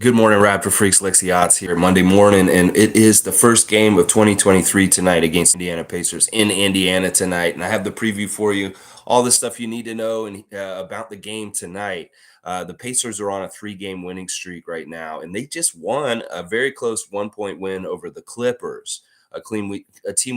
Good morning, Raptor Freaks. Lexi Otts here, Monday morning, and it is the first game of 2023 tonight against Indiana Pacers in Indiana tonight. And I have the preview for you, all the stuff you need to know and about the game tonight. The Pacers are on a 3-game winning streak right now, and they just won a very close 1-point win over the Clippers, a team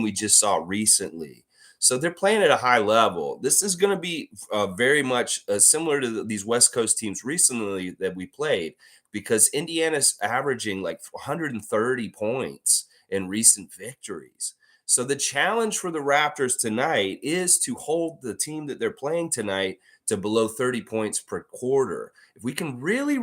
we just saw recently. So they're playing at a high level. This is going to be very much similar to these West Coast teams recently that we played, because Indiana's averaging like 130 points in recent victories. So the challenge for the Raptors tonight is to hold the team that they're playing tonight to below 30 points per quarter. If we can really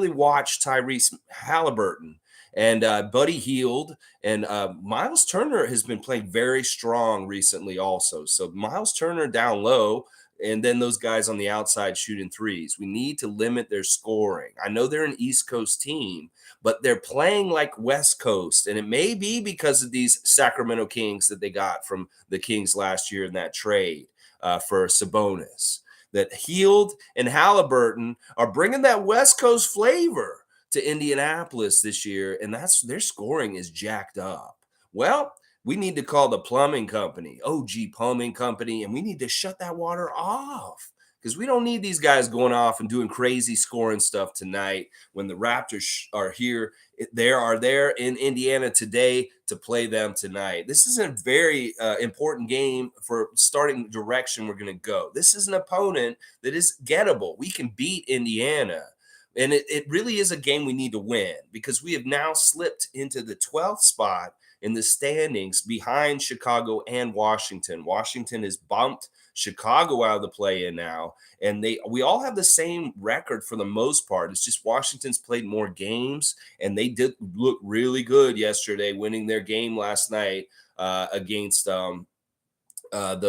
watch Tyrese Halliburton and Buddy Hield and Miles Turner has been playing very strong recently also. So Miles Turner down low, and then those guys on the outside shooting threes. We need to limit their scoring. I know they're an East Coast team, but they're playing like West Coast. And it may be because of these Sacramento Kings that they got from the Kings last year in that trade for Sabonis. That Hield and Halliburton are bringing that West Coast flavor to Indianapolis this year, and that's their scoring is jacked up. Well, we need to call the plumbing company, OG Plumbing Company, and we need to shut that water off because we don't need these guys going off and doing crazy scoring stuff tonight when the Raptors are here. They are there in Indiana today to play them tonight. This is a very important game for starting direction we're going to go. This is an opponent that is gettable. We can beat Indiana. And it really is a game we need to win because we have now slipped into the 12th spot in the standings behind Chicago and Washington. Washington has bumped Chicago out of the play-in now, and we all have the same record for the most part. It's just Washington's played more games, and they did look really good yesterday, winning their game last night against the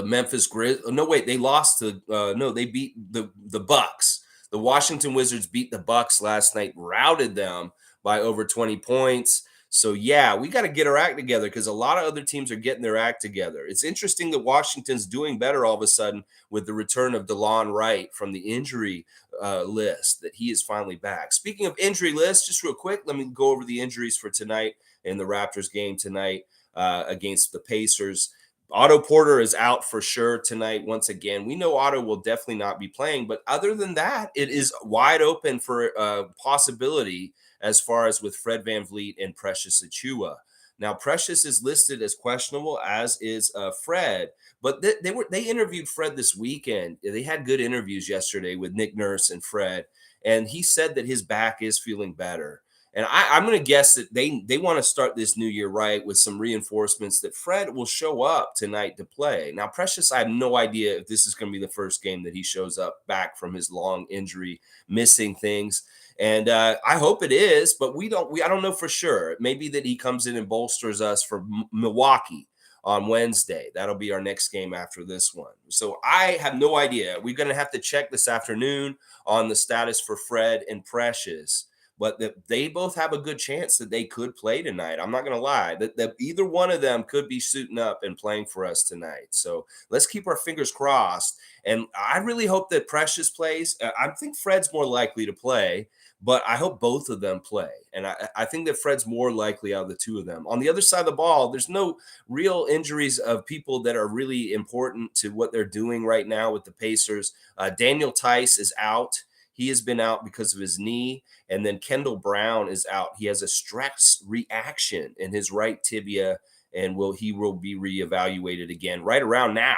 Memphis Grizzlies. No, wait, they lost to no, they beat the Bucks. The Washington Wizards beat the Bucks last night, routed them by over 20 points. So yeah, we got to get our act together because a lot of other teams are getting their act together. It's interesting that Washington's doing better all of a sudden with the return of DeLon Wright from the injury list, that he is finally back. Speaking of injury list, just real quick, let me go over the injuries for tonight in the Raptors game tonight against the Pacers. Otto Porter is out for sure tonight. Once again, we know Otto will definitely not be playing, but other than that, it is wide open for a possibility as far as with Fred VanVleet and Precious Achiuwa. Now, Precious is listed as questionable, as is Fred, but they interviewed Fred this weekend. They had good interviews yesterday with Nick Nurse and Fred, and he said that his back is feeling better. And I'm going to guess that they want to start this new year right with some reinforcements that Fred will show up tonight to play. Now, Precious, I have no idea if this is going to be the first game that he shows up back from his long injury, missing things. And I hope it is, but I don't know for sure. It may be that he comes in and bolsters us for Milwaukee on Wednesday. That'll be our next game after this one. So I have no idea. We're going to have to check this afternoon on the status for Fred and Precious, but they both have a good chance that they could play tonight. I'm not going to lie, that either one of them could be suiting up and playing for us tonight. So let's keep our fingers crossed. And I really hope that Precious plays. I think Fred's more likely to play, but I hope both of them play. And I think that Fred's more likely out of the two of them. On the other side of the ball, there's no real injuries of people that are really important to what they're doing right now with the Pacers. Daniel Tice is out. He has been out because of his knee. And then Kendall Brown is out. He has a stress reaction in his right tibia, and he will be reevaluated again right around now.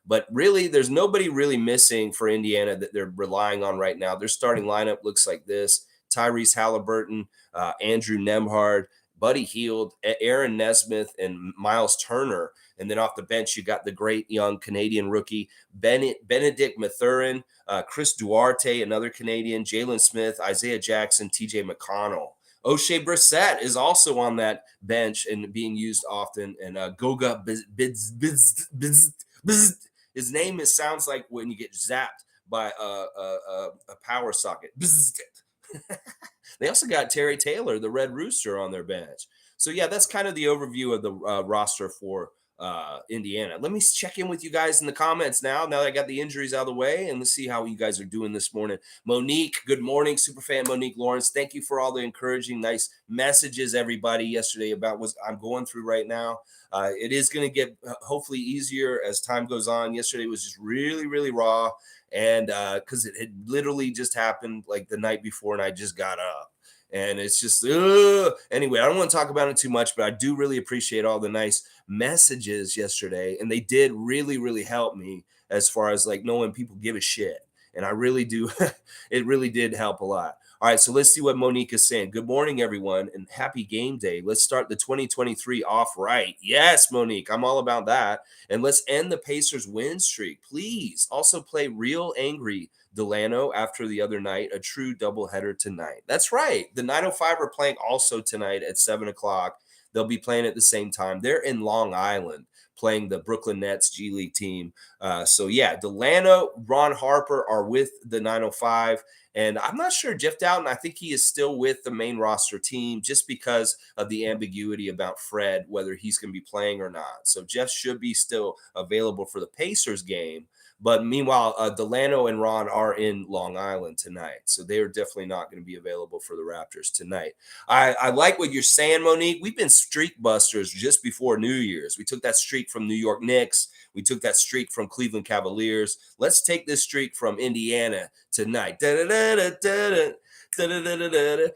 But really, there's nobody really missing for Indiana that they're relying on right now. Their starting lineup looks like this: Tyrese Halliburton, Andrew Nembhard, Buddy Hield, Aaron Nesmith, and Miles Turner. And then off the bench, you got the great young Canadian rookie, Benedict Mathurin, Chris Duarte, another Canadian, Jalen Smith, Isaiah Jackson, TJ McConnell. O'Shea Brissett is also on that bench and being used often. And Goga his name sounds like when you get zapped by a power socket. They also got Terry Taylor, the Red Rooster, on their bench. So, yeah, that's kind of the overview of the roster for Indiana. Let me check in with you guys in the comments now that I got the injuries out of the way, and let's see how you guys are doing this morning. Monique, good morning. Superfan Monique Lawrence, thank you for all the encouraging, nice messages, everybody, yesterday about what I'm going through right now. It is going to get hopefully easier as time goes on. Yesterday was just really, really raw, and because it had literally just happened like the night before, and I just got up. And it's just, anyway, I don't want to talk about it too much, but I do really appreciate all the nice messages yesterday. And they did really, really help me as far as like knowing people give a shit. And I really do. It really did help a lot. All right, so let's see what Monique is saying. Good morning, everyone, and happy game day. Let's start the 2023 off right. Yes, Monique, I'm all about that. And let's end the Pacers win streak. Please also play Real Angry Delano after the other night, a true doubleheader tonight. That's right. The 905 are playing also tonight at 7 o'clock. They'll be playing at the same time. They're in Long Island playing the Brooklyn Nets G League team. So, yeah, Delano, Ron Harper are with the 905. And I'm not sure Jeff Dowtin, I think he is still with the main roster team just because of the ambiguity about Fred, whether he's going to be playing or not. So Jeff should be still available for the Pacers game. But meanwhile, Delano and Ron are in Long Island tonight. So they are definitely not going to be available for the Raptors tonight. I like what you're saying, Monique. We've been streak busters just before New Year's. We took that streak from New York Knicks. We took that streak from Cleveland Cavaliers. Let's take this streak from Indiana tonight.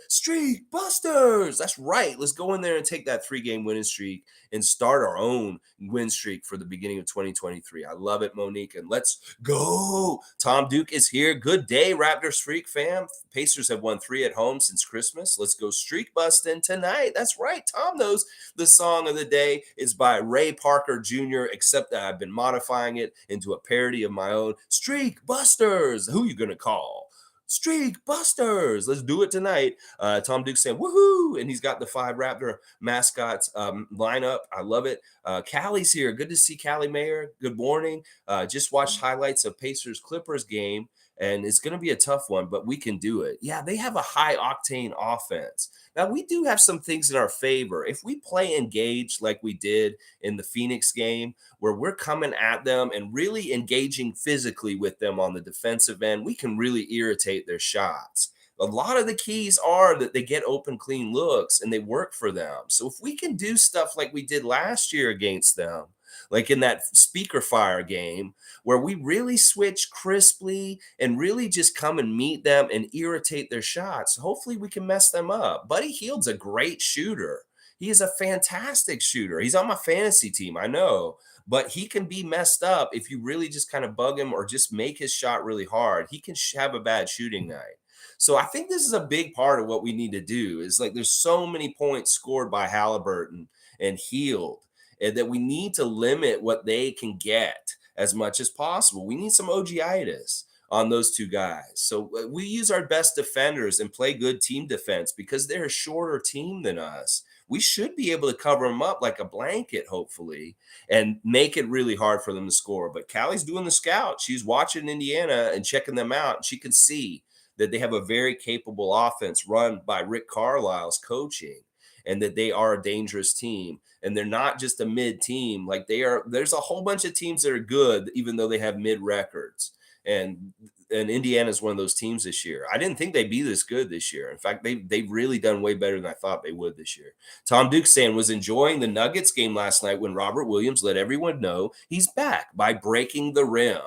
Streak Busters. That's right. Let's go in there and take that 3-game winning streak and start our own win streak for the beginning of 2023. I love it, Monique. And let's go. Tom Duke is here. Good day, Raptors Freak fam. Pacers have won 3 at home since Christmas. Let's go streak busting tonight. That's right. Tom knows the song of the day is by Ray Parker Jr., except that I've been modifying it into a parody of my own. Streak Busters. Who you going to call? Streak Busters. Let's do it tonight. Tom Duke saying woohoo, and he's got the 5 Raptor mascots lineup. I love it. Callie's here. Good to see Callie Mayer. Good morning. Just watched highlights of Pacers Clippers game, and it's going to be a tough one, but we can do it. Yeah, they have a high octane offense. Now, we do have some things in our favor. If we play engaged like we did in the Phoenix game, where we're coming at them and really engaging physically with them on the defensive end, we can really irritate their shots. A lot of the keys are that they get open, clean looks and they work for them. So if we can do stuff like we did last year against them, like in that speaker fire game, where we really switch crisply and really just come and meet them and irritate their shots, hopefully we can mess them up. Buddy Hield's a great shooter. He is a fantastic shooter. He's on my fantasy team, I know, but he can be messed up if you really just kind of bug him or just make his shot really hard. He can have a bad shooting night. So I think this is a big part of what we need to do is like there's so many points scored by Halliburton and Hield, and that we need to limit what they can get as much as possible. We need some OG-itis on those two guys. So we use our best defenders and play good team defense because they're a shorter team than us. We should be able to cover them up like a blanket, hopefully, and make it really hard for them to score. But Callie's doing the scout. She's watching Indiana and checking them out. And she can see that they have a very capable offense run by Rick Carlisle's coaching, and that they are a dangerous team. And they're not just a mid team. Like they are, there's a whole bunch of teams that are good, even though they have mid records. And Indiana is one of those teams this year. I didn't think they'd be this good this year. In fact, they've really done way better than I thought they would this year. Tom Duke saying was enjoying the Nuggets game last night when Robert Williams let everyone know he's back by breaking the rim.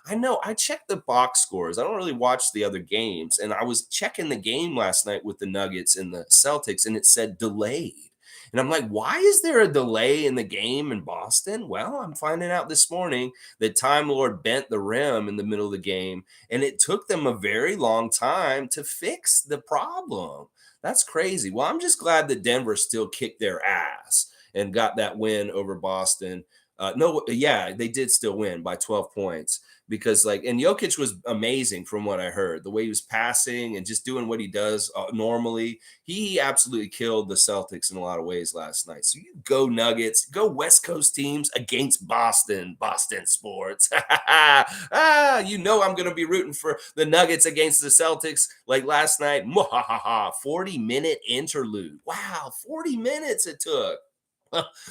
I know. I checked the box scores. I don't really watch the other games. And I was checking the game last night with the Nuggets and the Celtics, and it said delayed. And I'm like, why is there a delay in the game in Boston? Well, I'm finding out this morning that Time Lord bent the rim in the middle of the game, and it took them a very long time to fix the problem. That's crazy. Well, I'm just glad that Denver still kicked their ass and got that win over Boston. They did still win by 12 points because and Jokic was amazing from what I heard. The way he was passing and just doing what he does normally, he absolutely killed the Celtics in a lot of ways last night. So you go Nuggets, go West Coast teams against Boston sports. I'm going to be rooting for the Nuggets against the Celtics like last night. 40-minute interlude. Wow, 40 minutes it took.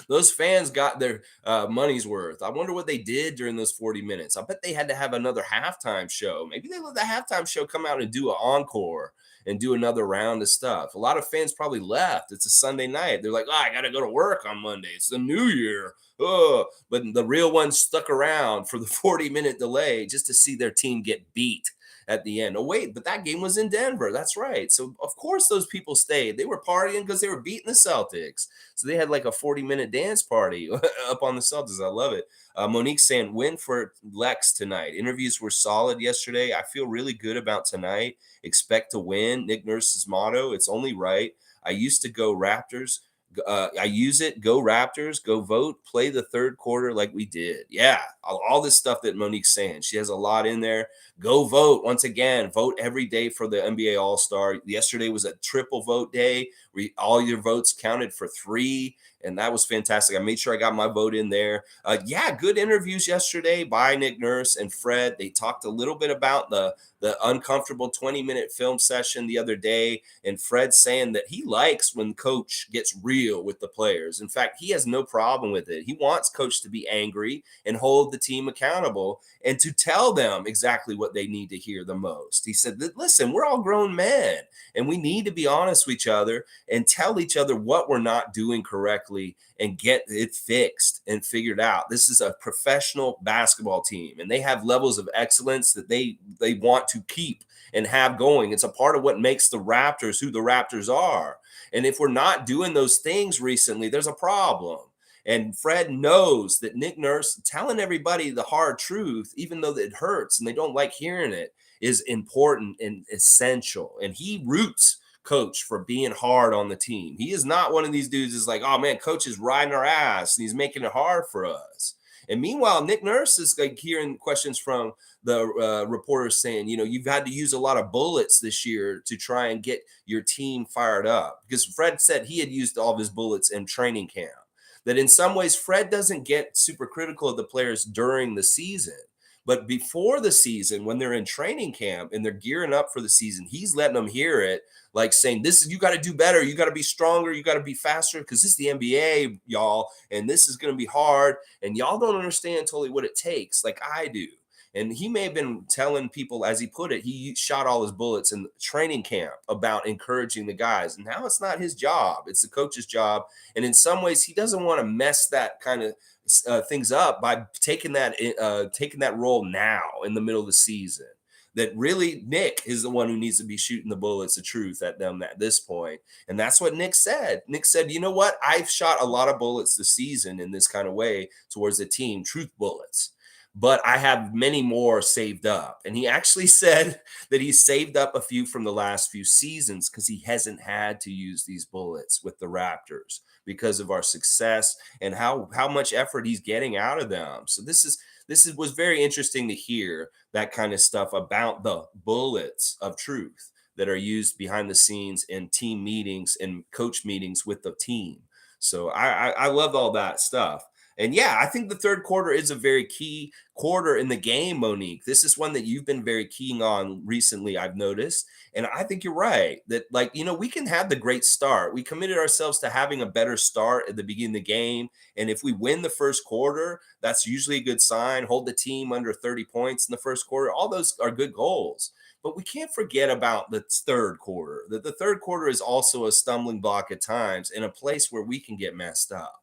Those fans got their money's worth. I wonder what they did during those 40 minutes. I bet they had to have another halftime show. Maybe they let the halftime show come out and do an encore and do another round of stuff. A lot of fans probably left. It's a Sunday night. They're like, oh, I got to go to work on Monday. It's the new year. Oh, but the real ones stuck around for the 40-minute delay just to see their team get beat at the end. Oh, wait, but that game was in Denver. That's right. So, of course, those people stayed. They were partying because they were beating the Celtics. So, they had like a 40-minute dance party up on the Celtics. I love it. Monique saying, win for Lex tonight. Interviews were solid yesterday. I feel really good about tonight. Expect to win. Nick Nurse's motto, it's only right. I used to go Raptors. I use it. Go Raptors. Go vote. Play the third quarter like we did. Yeah, all this stuff that Monique's saying. She has a lot in there. Go vote. Once again, vote every day for the NBA All-Star. Yesterday was a triple vote day. All your votes counted for 3, and that was fantastic. I made sure I got my vote in there. Yeah, good interviews yesterday by Nick Nurse and Fred. They talked a little bit about the uncomfortable 20-minute film session the other day, and Fred saying that he likes when coach gets real with the players. In fact, he has no problem with it. He wants coach to be angry and hold the team accountable and to tell them exactly what they need to hear the most. He said, listen, we're all grown men, and we need to be honest with each other and tell each other what we're not doing correctly and get it fixed and figured out. This is a professional basketball team, and they have levels of excellence that they want to keep and have going. It's a part of what makes the Raptors who the Raptors are. And if we're not doing those things recently, there's a problem. And Fred knows that Nick Nurse telling everybody the hard truth, even though it hurts and they don't like hearing it, is important and essential. And he roots coach for being hard on the team. He is not one of these dudes is like, oh man, coach is riding our ass and he's making it hard for us. And meanwhile, Nick Nurse is like hearing questions from the reporters saying, you know, you've had to use a lot of bullets this year to try and get your team fired up. Because Fred said he had used all of his bullets in training camp. That in some ways, Fred doesn't get super critical of the players during the season. But before the season, when they're in training camp and they're gearing up for the season, he's letting them hear it, like saying, this is, you got to do better. You got to be stronger. You got to be faster because this is the NBA, y'all. And this is going to be hard. And y'all don't understand totally what it takes like I do. And he may have been telling people, as he put it, he shot all his bullets in training camp about encouraging the guys. And now it's not his job. It's the coach's job. And in some ways, he doesn't want to mess that kind of things up by taking that role now in the middle of the season. That really Nick is the one who needs to be shooting the bullets of truth at them at this point. And that's what Nick said. Nick said, you know what? I've shot a lot of bullets this season in this kind of way towards the team, truth bullets. But I have many more saved up. And he actually said that he saved up a few from the last few seasons because he hasn't had to use these bullets with the Raptors because of our success and how much effort he's getting out of them. So this was very interesting to hear that kind of stuff about the bullets of truth that are used behind the scenes in team meetings and coach meetings with the team. So I love all that stuff. And yeah, I think the third quarter is a very key quarter in the game, Monique. This is one that you've been very keen on recently, I've noticed. And I think you're right that, like, you know, we can have the great start. We committed ourselves to having a better start at the beginning of the game. And if we win the first quarter, that's usually a good sign. Hold the team under 30 points in the first quarter. All those are good goals. But we can't forget about the third quarter, that the third quarter is also a stumbling block at times and a place where we can get messed up.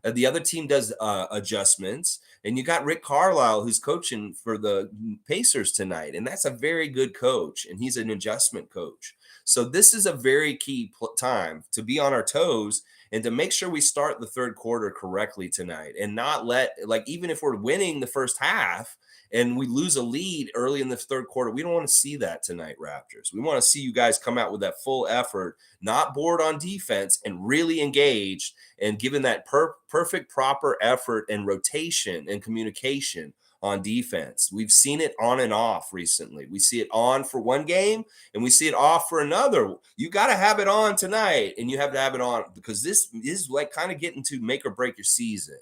The other team does adjustments, and you got Rick Carlisle, who's coaching for the Pacers tonight, and that's a very good coach, and he's an adjustment coach. So this is a very key time to be on our toes and to make sure we start the third quarter correctly tonight and not let, like, even if we're winning the first half and we lose a lead early in the third quarter, we don't want to see that tonight, Raptors. We want to see you guys come out with that full effort, not bored on defense, and really engaged and given that perfect, proper effort and rotation and communication on defense. We've seen it on and off recently. We see it on for one game and we see it off for another. You got to have it on tonight, and you have to have it on because this is like kind of getting to make or break your season.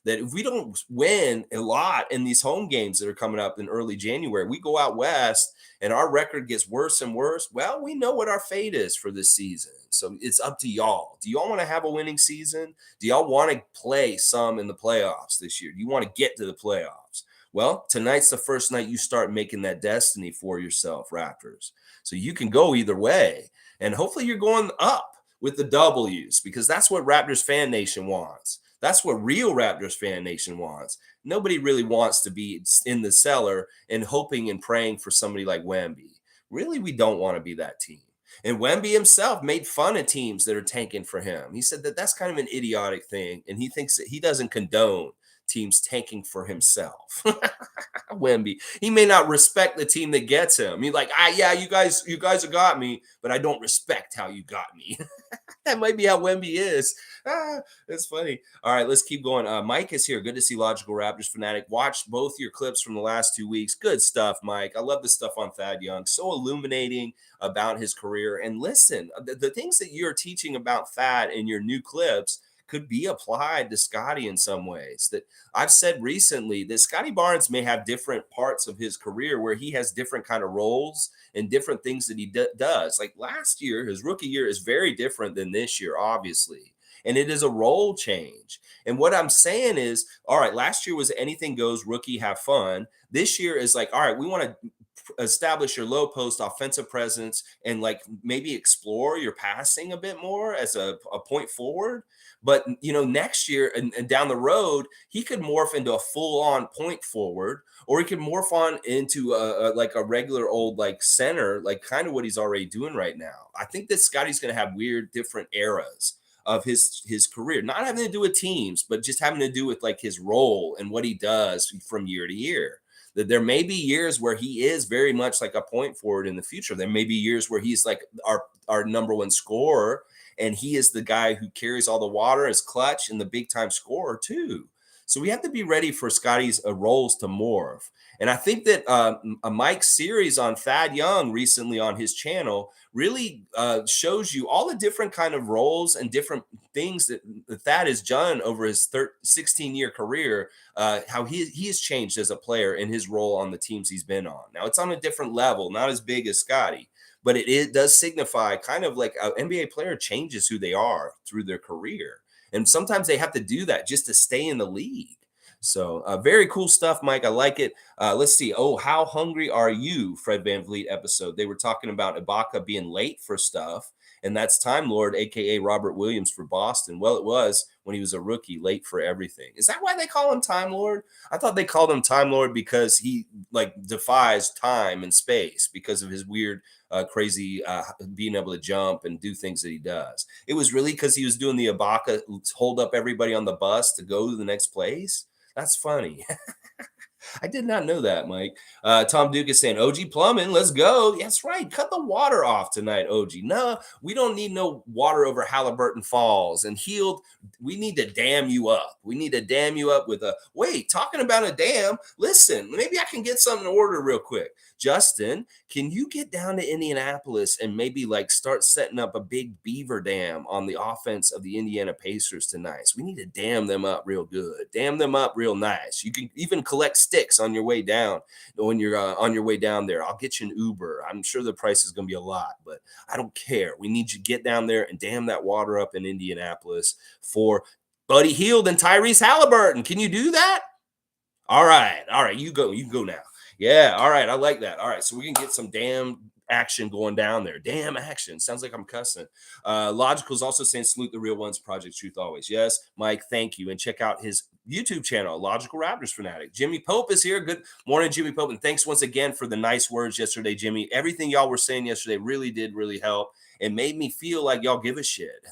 that if we don't win a lot in these home games that are coming up in early January, we go out west and our record gets worse and worse. Well, we know what our fate is for this season. So it's up to y'all. Do y'all want to have a winning season? Do y'all want to play some in the playoffs this year? Do you want to get to the playoffs? Well, tonight's the first night you start making that destiny for yourself, Raptors. So you can go either way. And hopefully you're going up with the W's, because that's what Raptors fan nation wants. That's what real Raptors fan nation wants. Nobody really wants to be in the cellar and hoping and praying for somebody like Wemby. Really, we don't want to be that team. And Wemby himself made fun of teams that are tanking for him. He said that that's kind of an idiotic thing, and he thinks that he doesn't condone teams tanking for himself. Wemby, he may not respect the team that gets him. He's like, yeah, you guys have got me, but I don't respect how you got me. That might be how Wemby is. That's funny. All right, let's keep going. Mike is here. Good to see Logical Raptors Fanatic. Watched both your clips from the last 2 weeks. Good stuff, Mike. I love the stuff on Thad Young. So illuminating about his career. And listen, the things that you're teaching about Thad in your new clips could be applied to Scotty in some ways. That I've said recently that Scotty Barnes may have different parts of his career where he has different kind of roles and different things that he does. Like last year, his rookie year is very different than this year, obviously. And it is a role change. And what I'm saying is, all right, last year was anything goes, rookie, have fun. This year is like, all right, we want to establish your low post offensive presence and like maybe explore your passing a bit more as a point forward. But next year and down the road, he could morph into a full-on point forward, or he could morph on into like a regular old like center, like kind of what he's already doing right now. I think that Scotty's going to have weird different eras of his career, not having to do with teams, but just having to do with like his role and what he does from year to year. That there may be years where he is very much like a point forward in the future. There may be years where he's like our number one scorer, and he is the guy who carries all the water, is clutch, and the big time scorer too. So we have to be ready for Scotty's roles to morph. And I think that Mike's series on Thad Young recently on his channel really shows you all the different kind of roles and different things that Thad has done over his 16-year career, how he has changed as a player in his role on the teams he's been on. Now, it's on a different level, not as big as Scotty, but it does signify kind of like an NBA player changes who they are through their career. And sometimes they have to do that just to stay in the league. So very cool stuff, Mike. I like it. Let's see. Oh, how hungry are you? Fred VanVleet episode. They were talking about Ibaka being late for stuff. And that's Time Lord, a.k.a. Robert Williams for Boston. Well, it was when he was a rookie, late for everything. Is that why they call him Time Lord? I thought they called him Time Lord because he like defies time and space because of his weird, crazy being able to jump and do things that he does. It was really because he was doing the Ibaka, hold up everybody on the bus to go to the next place. That's funny. I did not know that, Mike. Tom Duke is saying, OG plumbing, let's go. That's right. Cut the water off tonight, OG. No, we don't need no water over Halliburton Falls and Healed. We need to dam you up. We need to dam you up with wait, talking about a dam. Listen, maybe I can get something in order real quick. Justin, can you get down to Indianapolis and maybe like start setting up a big beaver dam on the offense of the Indiana Pacers tonight? So we need to dam them up real good. Dam them up real nice. You can even collect sticks on your way down when you're on your way down there. I'll get you an Uber. I'm sure the price is going to be a lot, but I don't care. We need you to get down there and dam that water up in Indianapolis for Buddy Hield and Tyrese Halliburton. Can you do that? All right. You go now. Yeah. All right. I like that. All right. So we can get some damn action going down there. Damn action. Sounds like I'm cussing. Logical is also saying salute the real ones. Project Truth always. Yes, Mike, thank you. And check out his YouTube channel, Logical Raptors Fanatic. Jimmy Pope is here. Good morning, Jimmy Pope. And thanks once again for the nice words yesterday, Jimmy. Everything y'all were saying yesterday really did help. It made me feel like y'all give a shit.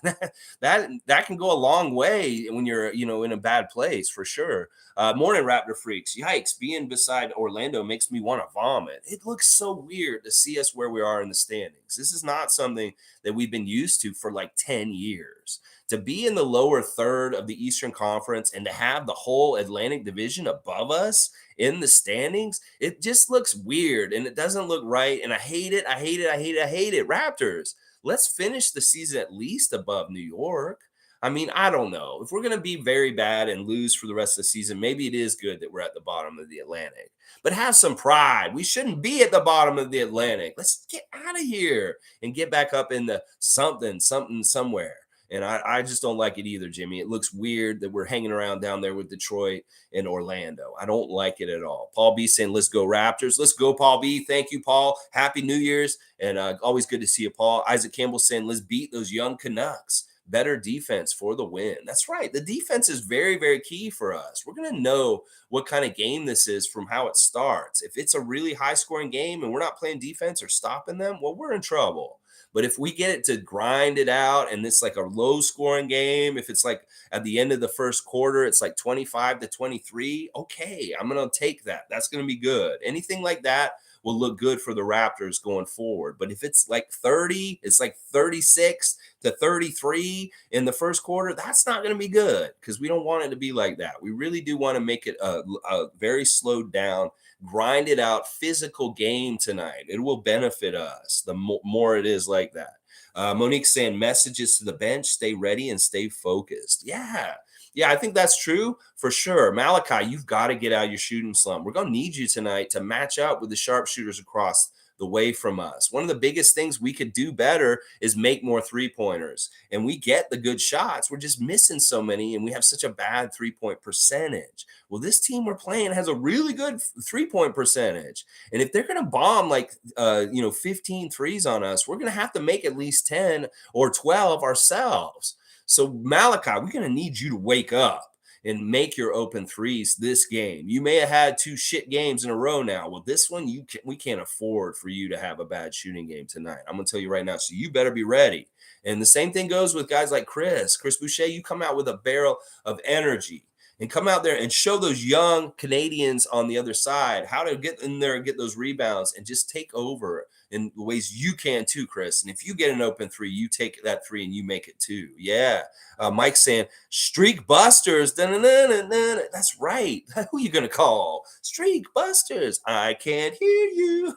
that can go a long way when you're, in a bad place for sure. Morning, Raptor freaks. Yikes, being beside Orlando makes me want to vomit. It looks so weird to see us where we are in the standings. This is not something that we've been used to for like 10 years. To be in the lower third of the Eastern Conference and to have the whole Atlantic Division above us in the standings, it just looks weird and it doesn't look right. And I hate it. I hate it. Raptors, let's finish the season at least above New York. I mean, I don't know. If we're going to be very bad and lose for the rest of the season, maybe it is good that we're at the bottom of the Atlantic. But have some pride. We shouldn't be at the bottom of the Atlantic. Let's get out of here and get back up in the something, somewhere. And I just don't like it either, Jimmy. It looks weird that we're hanging around down there with Detroit and Orlando. I don't like it at all. Paul B saying, let's go Raptors. Let's go, Paul B. Thank you, Paul. Happy New Year's. And always good to see you, Paul. Isaac Campbell saying, let's beat those young Canucks. Better defense for the win. That's right. The defense is very, very key for us. We're going to know what kind of game this is from how it starts. If it's a really high scoring game and we're not playing defense or stopping them, well, we're in trouble. But if we get it to grind it out and it's like a low scoring game, if it's like at the end of the first quarter, it's like 25-23, okay, I'm going to take that. That's going to be good. Anything like that will look good for the Raptors going forward. But if it's like 30, it's like 36-33 in the first quarter, that's not going to be good because we don't want it to be like that. We really do want to make it a very slowed down, grind it out, physical game tonight. It will benefit us the more it is like that. Monique saying messages to the bench, stay ready and stay focused. Yeah, I think that's true for sure. Malachi, you've got to get out of your shooting slump. We're going to need you tonight to match up with the sharpshooters across the way from us. One of the biggest things we could do better is make more three-pointers. And we get the good shots. We're just missing so many, and we have such a bad three-point percentage. Well, this team we're playing has a really good three-point percentage. And if they're going to bomb like 15 threes on us, we're going to have to make at least 10 or 12 ourselves. So, Malachi, we're going to need you to wake up and make your open threes this game. You may have had 2 shit games in a row now. Well, this one, we can't afford for you to have a bad shooting game tonight. I'm going to tell you right now. So you better be ready. And the same thing goes with guys like Chris Boucher. You come out with a barrel of energy and come out there and show those young Canadians on the other side how to get in there and get those rebounds and just take over in the ways you can too, Chris. And if you get an open three, you take that three and you make it too. Yeah. Mike's saying StreakBusters. That's right. Who are you going to call? StreakBusters. I can't hear you.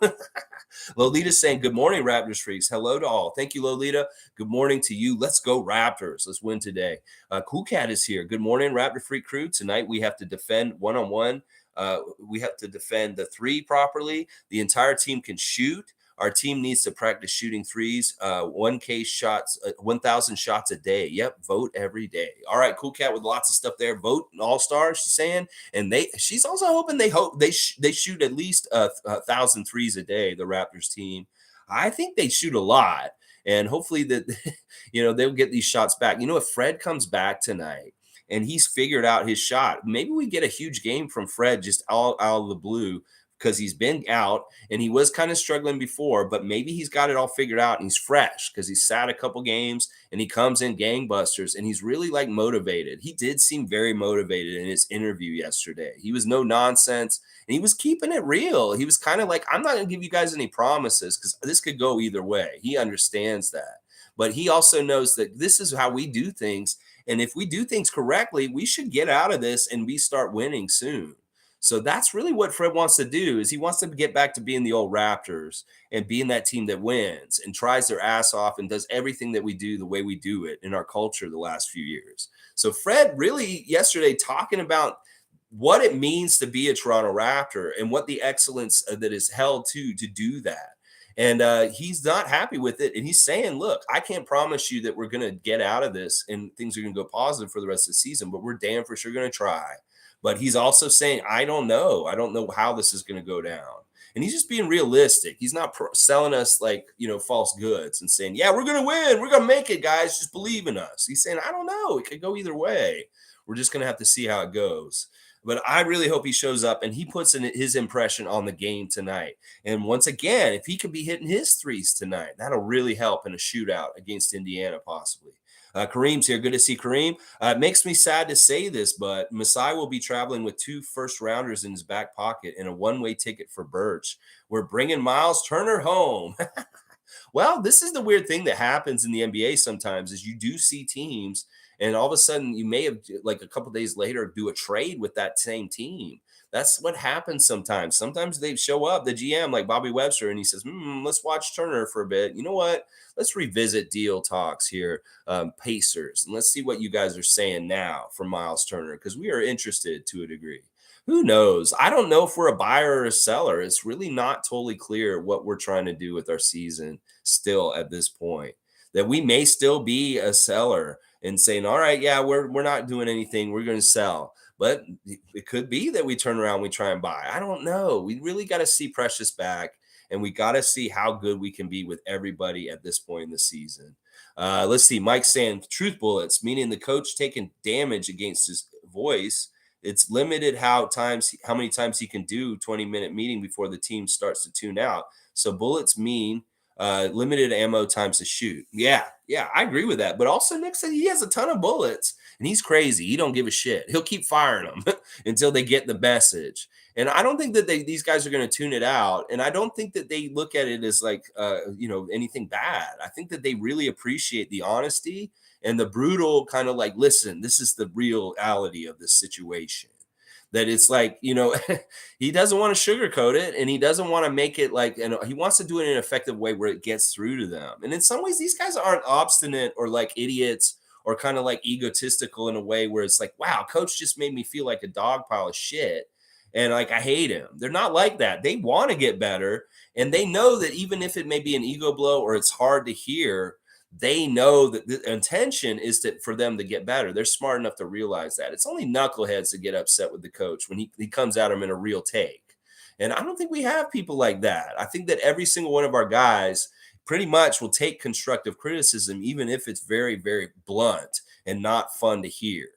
Lolita's saying, good morning, Raptors freaks. Hello to all. Thank you, Lolita. Good morning to you. Let's go Raptors. Let's win today. Cool Cat is here. Good morning, Raptor Freak crew. Tonight we have to defend one-on-one. We have to defend the three properly. The entire team can shoot. Our team needs to practice shooting threes, 1K shots, 1,000 shots a day. Yep, vote every day. All right, Cool Cat with lots of stuff there. Vote all-stars, she's saying. And she's also hoping they shoot at least 1,000 threes a day, the Raptors team. I think they shoot a lot. And hopefully that, they'll get these shots back. If Fred comes back tonight and he's figured out his shot, maybe we get a huge game from Fred just all out of the blue, because he's been out and he was kind of struggling before, but maybe he's got it all figured out and he's fresh because he's sat a couple games and he comes in gangbusters and he's really motivated. He did seem very motivated in his interview yesterday. He was no nonsense and he was keeping it real. He was kind of like, I'm not going to give you guys any promises because this could go either way. He understands that, but he also knows that this is how we do things. And if we do things correctly, we should get out of this and we start winning soon. So that's really what Fred wants to do, is he wants to get back to being the old Raptors and being that team that wins and tries their ass off and does everything that we do the way we do it in our culture the last few years. So Fred really yesterday talking about what it means to be a Toronto Raptor and what the excellence that is held to do that. And he's not happy with it. And he's saying, look, I can't promise you that we're going to get out of this and things are going to go positive for the rest of the season, but we're damn for sure going to try. But he's also saying, I don't know how this is going to go down. And he's just being realistic. He's not selling us false goods and saying, yeah, we're going to win. We're going to make it, guys. Just believe in us. He's saying, I don't know. It could go either way. We're just going to have to see how it goes. But I really hope he shows up and he puts in his impression on the game tonight. And once again, if he could be hitting his threes tonight, that'll really help in a shootout against Indiana possibly. Kareem's here. Good to see Kareem. It makes me sad to say this, but Masai will be traveling with 2 first-rounders in his back pocket and a one-way ticket for Birch. We're bringing Miles Turner home. Well, this is the weird thing that happens in the NBA sometimes is you do see teams and all of a sudden you may have a couple days later do a trade with that same team. That's what happens sometimes. Sometimes they show up, the GM like Bobby Webster, and he says, let's watch Turner for a bit. You know what? Let's revisit deal talks here, Pacers, and let's see what you guys are saying now for Miles Turner, because we are interested to a degree. Who knows? I don't know if we're a buyer or a seller. It's really not totally clear what we're trying to do with our season still at this point. That we may still be a seller and saying, all right, yeah, we're not doing anything. We're going to sell. But it could be that we turn around, we try and buy. I don't know. We really got to see Precious back, and we got to see how good we can be with everybody at this point in the season. Let's see. Mike saying truth bullets, meaning the coach taking damage against his voice. It's limited how many times he can do 20-minute meeting before the team starts to tune out. So bullets mean limited ammo times to shoot. Yeah, I agree with that. But also Nick said he has a ton of bullets, and he's crazy. He don't give a shit. He'll keep firing them until they get the message. And I don't think that these guys are going to tune it out. And I don't think that they look at it as like anything bad. I think that they really appreciate the honesty and the brutal kind of like, listen, this is the reality of this situation. That it's like, he doesn't want to sugarcoat it, and he doesn't want to make it like, and he wants to do it in an effective way where it gets through to them. And in some ways, these guys aren't obstinate or like idiots or kind of like egotistical in a way where it's like, wow, coach just made me feel like a dog pile of shit. And like, I hate him. They're not like that. They want to get better. And they know that even if it may be an ego blow or it's hard to hear, they know that the intention is for them to get better. They're smart enough to realize that. It's only knuckleheads that get upset with the coach when he comes at them in a real take. And I don't think we have people like that. I think that every single one of our guys pretty much will take constructive criticism, even if it's very, very blunt and not fun to hear.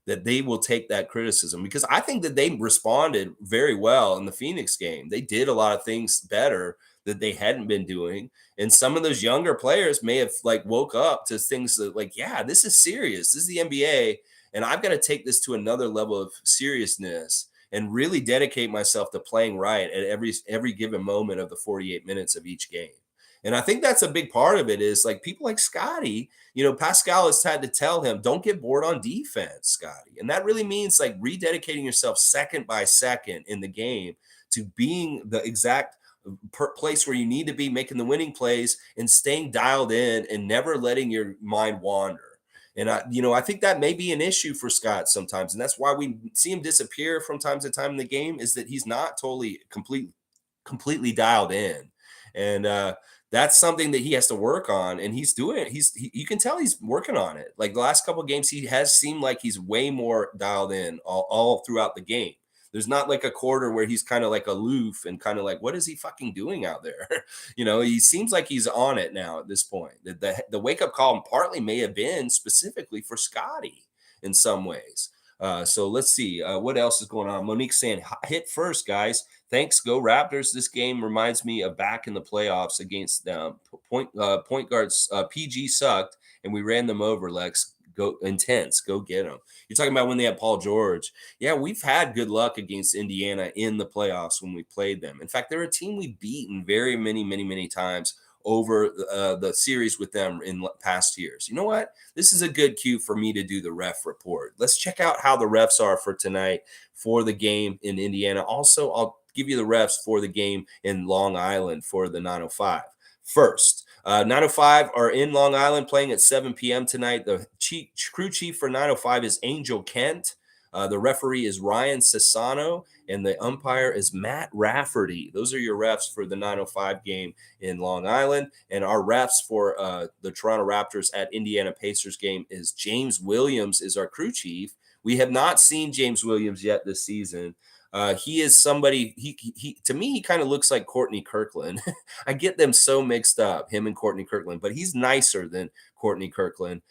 That they will take that criticism, because I think that they responded very well in the Phoenix game. They did a lot of things better that they hadn't been doing. And some of those younger players may have like woke up to things that like, yeah, this is serious. This is the NBA. And I've got to take this to another level of seriousness and really dedicate myself to playing right at every given moment of the 48 minutes of each game. And I think that's a big part of it is like people like Scotty, Pascal has had to tell him, don't get bored on defense, Scotty. And that really means like rededicating yourself second by second in the game to being the exact place where you need to be, making the winning plays and staying dialed in and never letting your mind wander. And I think that may be an issue for Scott sometimes. And that's why we see him disappear from time to time in the game, is that he's not totally completely dialed in. And that's something that he has to work on, and he's doing it. You can tell he's working on it. Like the last couple of games, he has seemed like he's way more dialed in all throughout the game. There's not like a quarter where he's kind of like aloof and kind of like, what is he fucking doing out there? He seems like he's on it now at this point. The wake up call partly may have been specifically for Scotty in some ways. So let's see what else is going on. Monique saying, hit first, guys. Thanks, go Raptors. This game reminds me of back in the playoffs against point guards. PG sucked, and we ran them over. Lex, go intense, go get them. You're talking about when they had Paul George. Yeah, we've had good luck against Indiana in the playoffs when we played them. In fact, they're a team we've beaten very many times over the series with them in past years. You know what? This is a good cue for me to do the ref report. Let's check out how the refs are for tonight for the game in Indiana. Also, I'll give you the refs for the game in Long Island for the 905. First, 905 are in Long Island playing at 7 p.m. tonight. The crew chief for 905 is Angel Kent. The referee is Ryan Sassano, and the umpire is Matt Rafferty. Those are your refs for the 905 game in Long Island. And our refs for the Toronto Raptors at Indiana Pacers game is James Williams is our crew chief. We have not seen James Williams yet this season. He is somebody, he to me, he kind of looks like Courtney Kirkland. I get them so mixed up, him and Courtney Kirkland, but he's nicer than Courtney Kirkland.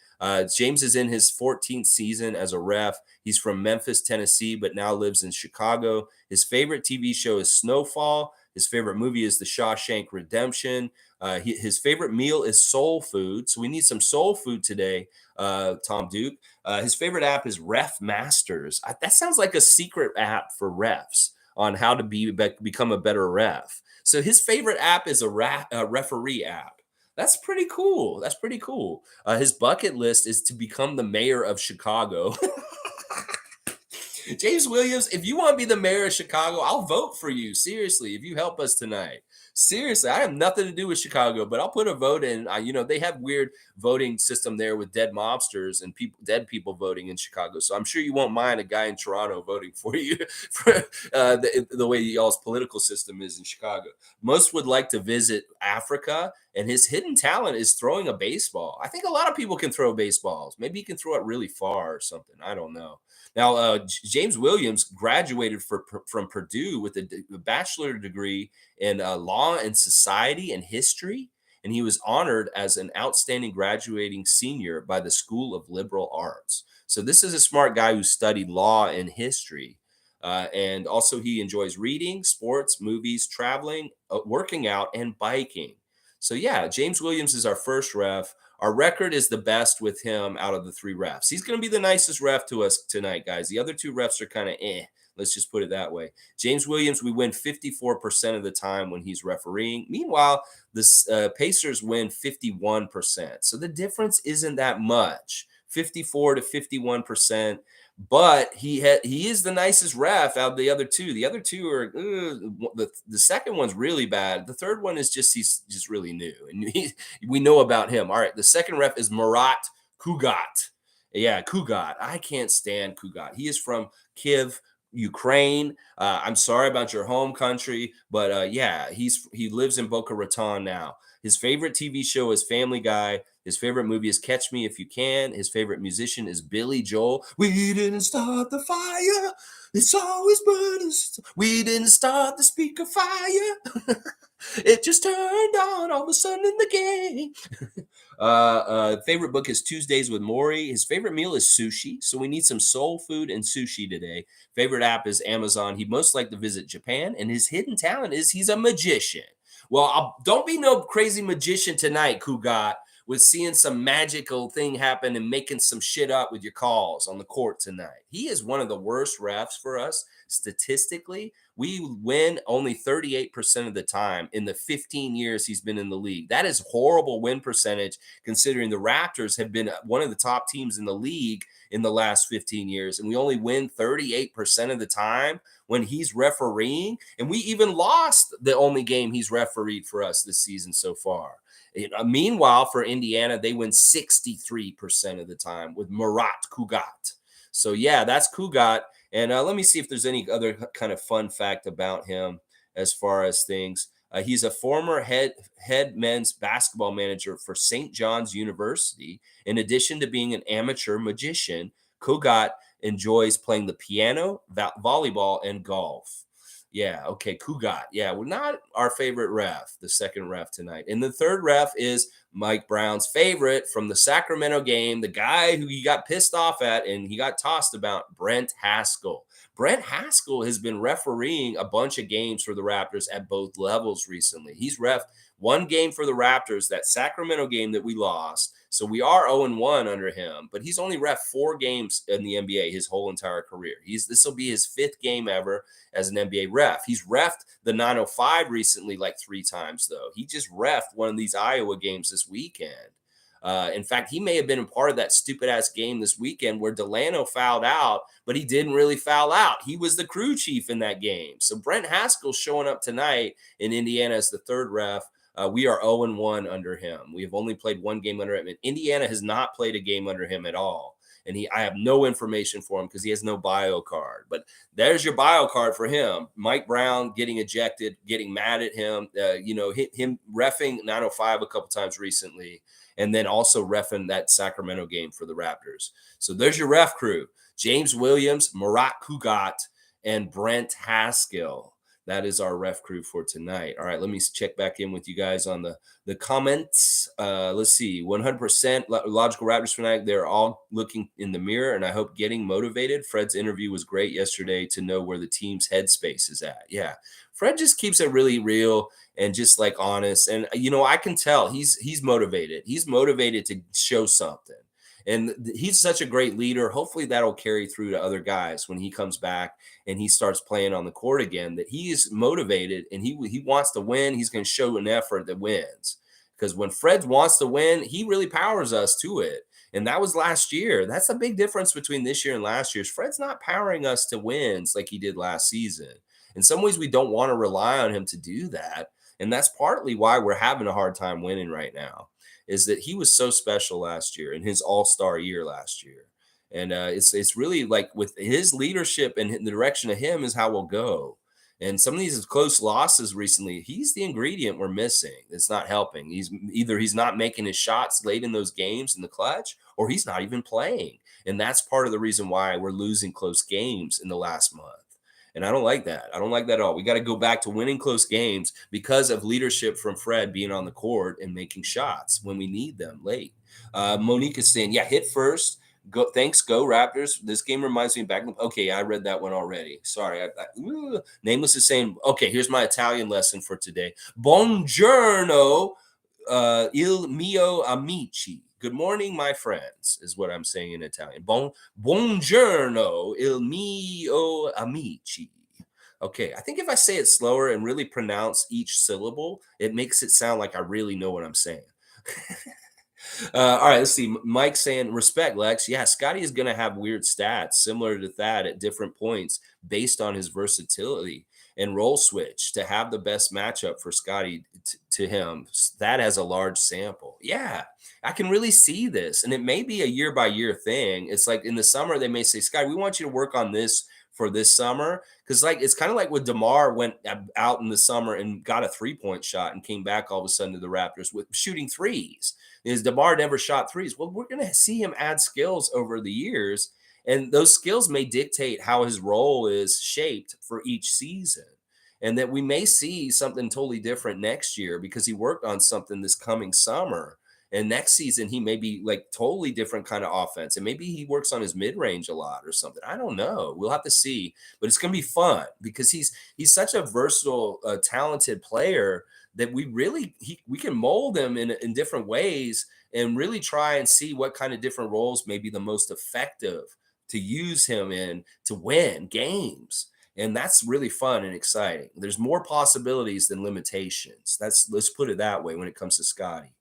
James is in his 14th season as a ref. He's from Memphis, Tennessee, but now lives in Chicago. His favorite TV show is Snowfall. His favorite movie is The Shawshank Redemption. His favorite meal is soul food. So we need some soul food today, Tom Duke. His favorite app is Ref Masters. That sounds like a secret app for refs on how to become a better ref. So his favorite app is a referee app. That's pretty cool. His bucket list is to become the mayor of Chicago. James Williams, if you want to be the mayor of Chicago, I'll vote for you. Seriously, if you help us tonight. Seriously, I have nothing to do with Chicago, but I'll put a vote in. They have weird voting system there with dead mobsters and dead people voting in Chicago. So I'm sure you won't mind a guy in Toronto voting for you for the way y'all's political system is in Chicago. Most would like to visit Africa, and his hidden talent is throwing a baseball. I think a lot of people can throw baseballs. Maybe he can throw it really far or something. I don't know. Now, James Williams graduated from Purdue with a bachelor degree in law and society and history, and he was honored as an outstanding graduating senior by the School of Liberal Arts. So this is a smart guy who studied law and history. And also, he enjoys reading, sports, movies, traveling, working out, and biking. So, yeah, James Williams is our first ref. Our record is the best with him out of the three refs. He's going to be the nicest ref to us tonight, guys. The other two refs are kind of eh. Let's just put it that way. James Williams, we win 54% of the time when he's refereeing. Meanwhile, the Pacers win 51%. So the difference isn't that much, 54 to 51%. But he is the nicest ref out of the other two. The other two are the second one's really bad. The third one is he's just really new, and we know about him. All right, the second ref is Murat Kugat. Yeah, Kugat. I can't stand Kugat. He is from Kiev, Ukraine. I'm sorry about your home country, but yeah, he lives in Boca Raton now. His favorite TV show is Family Guy. His favorite movie is Catch Me If You Can. His favorite musician is Billy Joel. We didn't start the fire. It's always burning. We didn't start the speaker fire. It just turned on all of a sudden in the game. Favorite book is Tuesdays with Maury. His favorite meal is sushi. So we need some soul food and sushi today. Favorite app is Amazon. He'd most like to visit Japan. And his hidden talent is he's a magician. Well, don't be no crazy magician tonight, Kugat, with seeing some magical thing happen and making some shit up with your calls on the court tonight. He is one of the worst refs for us statistically. We win only 38% of the time in the 15 years he's been in the league. That is horrible win percentage considering the Raptors have been one of the top teams in the league in the last 15 years. And we only win 38% of the time when he's refereeing. And we even lost the only game he's refereed for us this season so far. Meanwhile, for Indiana, they win 63% of the time with Murat Kugat. So, yeah, that's Kugat. And let me see if there's any other kind of fun fact about him as far as things. He's a former head men's basketball manager for St. John's University. In addition to being an amateur magician, Kugat enjoys playing the piano, volleyball, and golf. Yeah, okay, Kugat. Yeah, we're not our favorite ref, the second ref tonight. And the third ref is Mike Brown's favorite from the Sacramento game, the guy who he got pissed off at and he got tossed about, Brent Haskell. Brent Haskell has been refereeing a bunch of games for the Raptors at both levels recently. He's ref one game for the Raptors, that Sacramento game that we lost. So we are 0-1 under him, but he's only ref 4 games in the NBA his whole entire career. This will be his 5th game ever as an NBA ref. He's refed the 905 recently like 3 times, though. He just refed one of these Iowa games this weekend. In fact, he may have been a part of that stupid-ass game this weekend where Delano fouled out, but he didn't really foul out. He was the crew chief in that game. So Brent Haskell's showing up tonight in Indiana as the third ref. We are 0-1 under him. We have only played 1 game under him. And Indiana has not played a game under him at all. And I have no information for him because he has no bio card. But there's your bio card for him. Mike Brown getting ejected, getting mad at him, him reffing 905 a couple times recently, and then also reffing that Sacramento game for the Raptors. So there's your ref crew. James Williams, Murat Kugat, and Brent Haskell. That is our ref crew for tonight. All right, let me check back in with you guys on the comments. Let's see, 100% Logical Raptors fanatic. They're all looking in the mirror, and I hope getting motivated. Fred's interview was great yesterday to know where the team's headspace is at. Yeah, Fred just keeps it really real and just like honest. And, I can tell he's motivated. He's motivated to show something. And he's such a great leader. Hopefully that'll carry through to other guys when he comes back and he starts playing on the court again, that he is motivated and he wants to win. He's going to show an effort that wins. Because when Fred wants to win, he really powers us to it. And that was last year. That's a big difference between this year and last year's. Fred's not powering us to wins like he did last season. In some ways, we don't want to rely on him to do that. And that's partly why we're having a hard time winning right now, is that he was so special last year in his all-star year last year. And it's really like with his leadership and the direction of him is how we'll go. And some of these close losses recently, he's the ingredient we're missing. It's not helping. He's not making his shots late in those games in the clutch, or he's not even playing. And that's part of the reason why we're losing close games in the last month. And I don't like that. I don't like that at all. We got to go back to winning close games because of leadership from Fred being on the court and making shots when we need them late. Monique is saying, yeah, hit first. Go, thanks, go Raptors. This game reminds me of back. Okay, I read that one already. Sorry. Nameless is saying, okay, here's my Italian lesson for today. Buongiorno, il mio amici. Good morning, my friends, is what I'm saying in Italian. Buongiorno, il mio amici. Okay, I think if I say it slower and really pronounce each syllable, it makes it sound like I really know what I'm saying. All right, let's see. Mike saying, respect, Lex. Yeah, Scotty is going to have weird stats similar to that at different points based on his versatility and role switch to have the best matchup for Scotty to him. That has a large sample. Yeah, I can really see this. And it may be a year by year thing. It's like in the summer, they may say, Scotty, we want you to work on this for this summer. Because like it's kind of like when DeMar went out in the summer and got a 3-point shot and came back all of a sudden to the Raptors with shooting threes. Is DeMar never shot threes? Well, we're going to see him add skills over the years, and those skills may dictate how his role is shaped for each season, and that we may see something totally different next year because he worked on something this coming summer, and next season he may be like totally different kind of offense, and maybe he works on his mid-range a lot or something. I don't know. We'll have to see, but it's going to be fun because he's such a versatile, talented player that we can mold him in different ways and really try and see what kind of different roles may be the most effective to use him in to win games. And that's really fun and exciting. There's more possibilities than limitations. Let's put it that way when it comes to Scotty.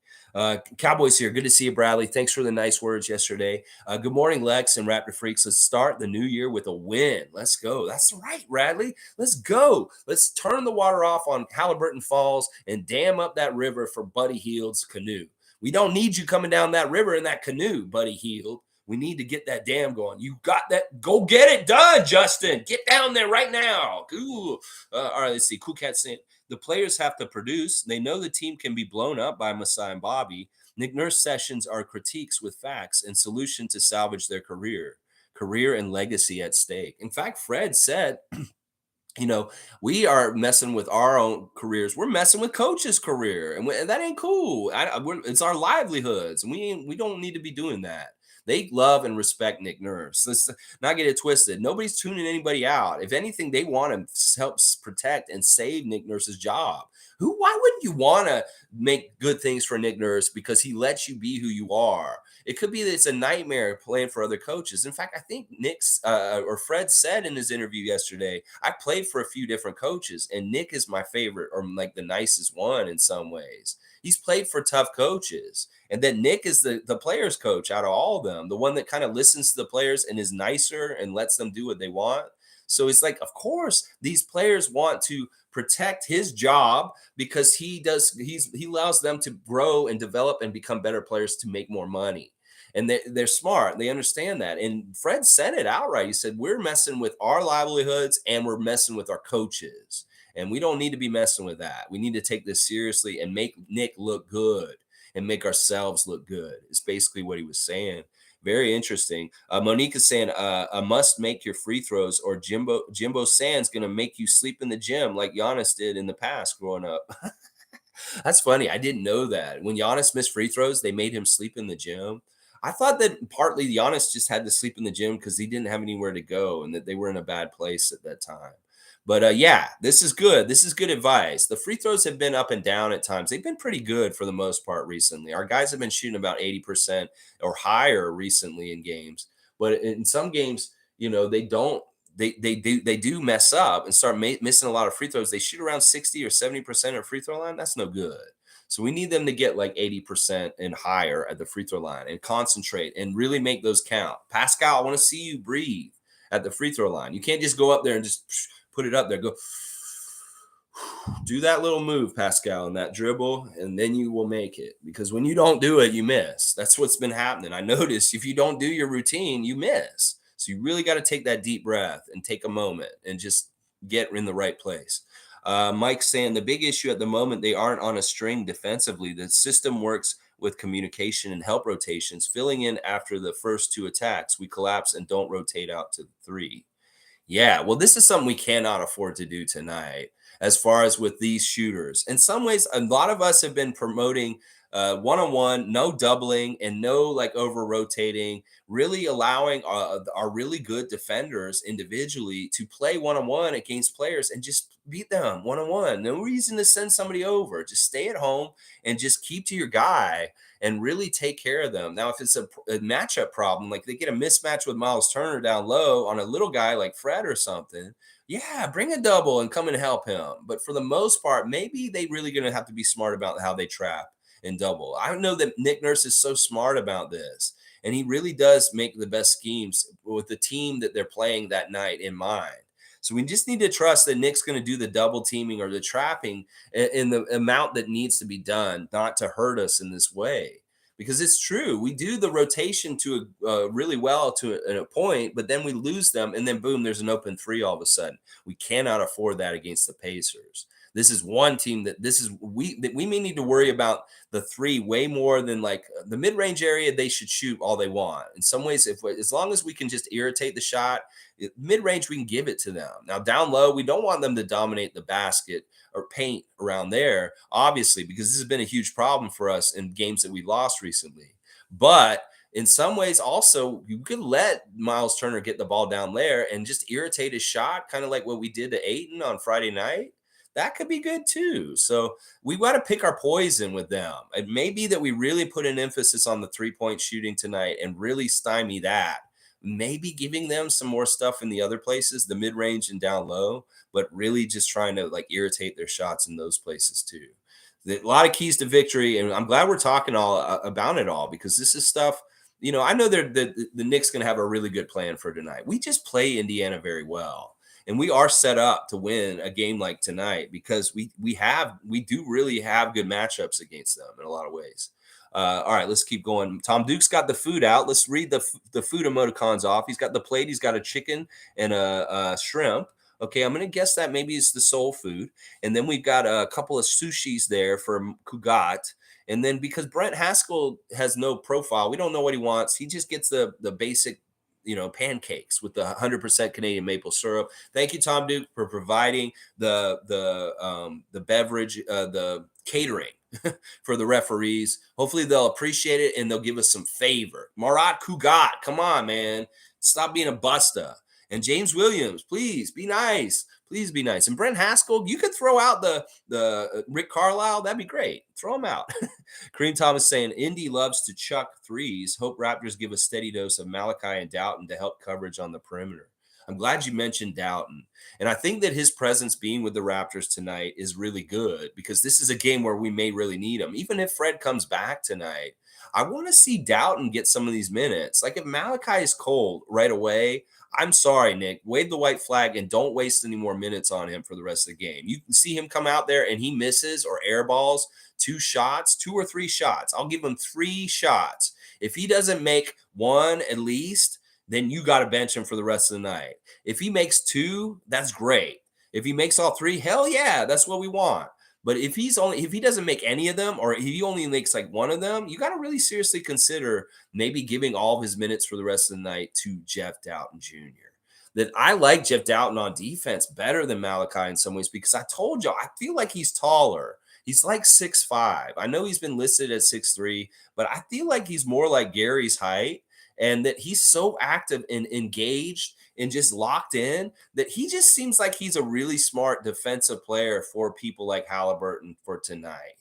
Cowboys here. Good to see you, Bradley. Thanks for the nice words yesterday. Good morning, Lex and Raptor Freaks. Let's start the new year with a win. Let's go. That's right, Bradley. Let's go. Let's turn the water off on Halliburton Falls and dam up that river for Buddy Hield's canoe. We don't need you coming down that river in that canoe, Buddy Hield. We need to get that dam going. You got that. Go get it done, Justin. Get down there right now. Ooh. All right, let's see. Cool Cat saying, the players have to produce. They know the team can be blown up by Masai and Bobby. Nick Nurse sessions are critiques with facts and solution to salvage their career and legacy at stake. In fact, Fred said, we are messing with our own careers. We're messing with coach's career, and that ain't cool. It's our livelihoods, and we don't need to be doing that. They love and respect Nick Nurse. Let's not get it twisted. Nobody's tuning anybody out. If anything, they want to help protect and save Nick Nurse's job. Why wouldn't you want to make good things for Nick Nurse because he lets you be who you are? It could be that it's a nightmare playing for other coaches. In fact, I think or Fred said in his interview yesterday, I played for a few different coaches, and Nick is my favorite, or like the nicest one in some ways. He's played for tough coaches. And then Nick is the players coach out of all of them, the one that kind of listens to the players and is nicer and lets them do what they want. So it's like, of course, these players want to protect his job because he allows them to grow and develop and become better players to make more money. And they're smart. They understand that. And Fred said it outright. He said, we're messing with our livelihoods and we're messing with our coaches. And we don't need to be messing with that. We need to take this seriously and make Nick look good and make ourselves look good. Is basically what he was saying. Very interesting. Monique is saying, I must make your free throws or Jimbo Sand's going to make you sleep in the gym like Giannis did in the past growing up. That's funny. I didn't know that. When Giannis missed free throws, they made him sleep in the gym. I thought that partly Giannis just had to sleep in the gym because he didn't have anywhere to go and that they were in a bad place at that time. But yeah, this is good. This is good advice. The free throws have been up and down at times. They've been pretty good for the most part recently. Our guys have been shooting about 80% or higher recently in games. But in some games, they don't. They do mess up and start missing a lot of free throws. They shoot around 60 or 70% of free throw line. That's no good. So we need them to get like 80% and higher at the free throw line and concentrate and really make those count. Pascal, I want to see you breathe at the free throw line. You can't just go up there and just put it up there. Go do that little move, Pascal, and that dribble, and then you will make it. Because when you don't do it, you miss. That's what's been happening. I noticed if you don't do your routine, you miss. So you really got to take that deep breath and take a moment and just get in the right place. Mike's saying the big issue at the moment, they aren't on a string defensively. The system works with communication and help rotations, filling in after the first two attacks. We collapse and don't rotate out to three. Yeah, well, this is something we cannot afford to do tonight as far as with these shooters. In some ways, a lot of us have been promoting one-on-one, no doubling and no like over rotating, really allowing our really good defenders individually to play one-on-one against players and just beat them one-on-one. No reason to send somebody over. Just stay at home and just keep to your guy and really take care of them. Now, if it's a matchup problem, like they get a mismatch with Miles Turner down low on a little guy like Fred or something, yeah, bring a double and come and help him. But for the most part, maybe they really going to have to be smart about how they trap and double. I know that Nick Nurse is so smart about this, and he really does make the best schemes with the team that they're playing that night in mind. So we just need to trust that Nick's going to do the double teaming or the trapping in the amount that needs to be done, not to hurt us in this way. Because it's true, we do the rotation to really well to a point, but then we lose them, and then boom, there's an open three all of a sudden. We cannot afford that against the Pacers. This is one team that we may need to worry about the three way more than like the mid-range area. They should shoot all they want. In some ways, if as long as we can just irritate the shot, mid-range we can give it to them. Now down low, we don't want them to dominate the basket or paint around there, obviously, because this has been a huge problem for us in games that we lost recently. But in some ways, also, you could let Miles Turner get the ball down there and just irritate his shot, kind of like what we did to Ayton on Friday night. That could be good too. So we got to pick our poison with them. It may be that we really put an emphasis on the three-point shooting tonight and really stymie that. Maybe giving them some more stuff in the other places, the mid-range and down low, but really just trying to like irritate their shots in those places too. A lot of keys to victory, and I'm glad we're talking all about it all, because this is stuff. I know the Knicks going to have a really good plan for tonight. We just play Indiana very well, and we are set up to win a game like tonight because we do really have good matchups against them in a lot of ways. All right, let's keep going. Tom Duke's got the food out. Let's read the food emoticons off. He's got the plate. He's got a chicken and a shrimp. Okay, I'm going to guess that maybe it's the soul food. And then we've got a couple of sushis there for Kugat. And then because Brent Haskell has no profile, we don't know what he wants. He just gets the basic, pancakes with the 100% Canadian maple syrup. Thank you, Tom Duke, for providing the beverage, the catering for the referees. Hopefully they'll appreciate it and they'll give us some favor. Marat Kugat, come on, man. Stop being a busta. And James Williams, please be nice. Please be nice. And Brent Haskell, you could throw out the Rick Carlisle. That'd be great. Throw him out. Kareem Thomas saying, Indy loves to chuck threes. Hope Raptors give a steady dose of Malachi and Dowtin to help coverage on the perimeter. I'm glad you mentioned Dowtin. And I think that his presence being with the Raptors tonight is really good, because this is a game where we may really need him. Even if Fred comes back tonight, I want to see Dowtin get some of these minutes. Like if Malachi is cold right away, I'm sorry, Nick, wave the white flag and don't waste any more minutes on him for the rest of the game. You can see him come out there and he misses or airballs 2 or 3 shots. I'll give him 3 shots. If he doesn't make 1 at least, then you got to bench him for the rest of the night. If he makes 2, that's great. If he makes all 3, hell yeah, that's what we want. But if he doesn't make any of them, or he only makes like 1 of them, you got to really seriously consider maybe giving all of his minutes for the rest of the night to Jeff Dowtin Jr. That I like Jeff Dowtin on defense better than Malachi in some ways, because I told you, I feel like he's taller. He's like 6'5". I know he's been listed at 6'3", but I feel like he's more like Gary's height, and that he's so active and engaged and just locked in that he just seems like he's a really smart defensive player for people like Halliburton for tonight.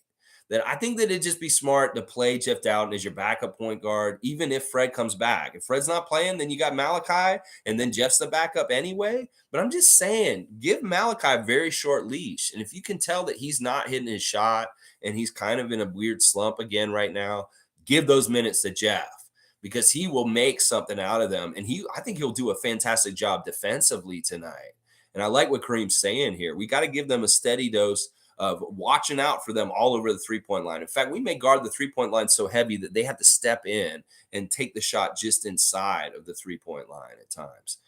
That I think that it'd just be smart to play Jeff Dowtin as your backup point guard, even if Fred comes back. If Fred's not playing, then you got Malachi, and then Jeff's the backup anyway. But I'm just saying, give Malachi a very short leash. And if you can tell that he's not hitting his shot and he's kind of in a weird slump again right now, give those minutes to Jeff because he will make something out of them. And I think he'll do a fantastic job defensively tonight. And I like what Kareem's saying here. We got to give them a steady dose of watching out for them all over the 3-point line. In fact, we may guard the 3-point line so heavy that they have to step in and take the shot just inside of the 3-point line at times.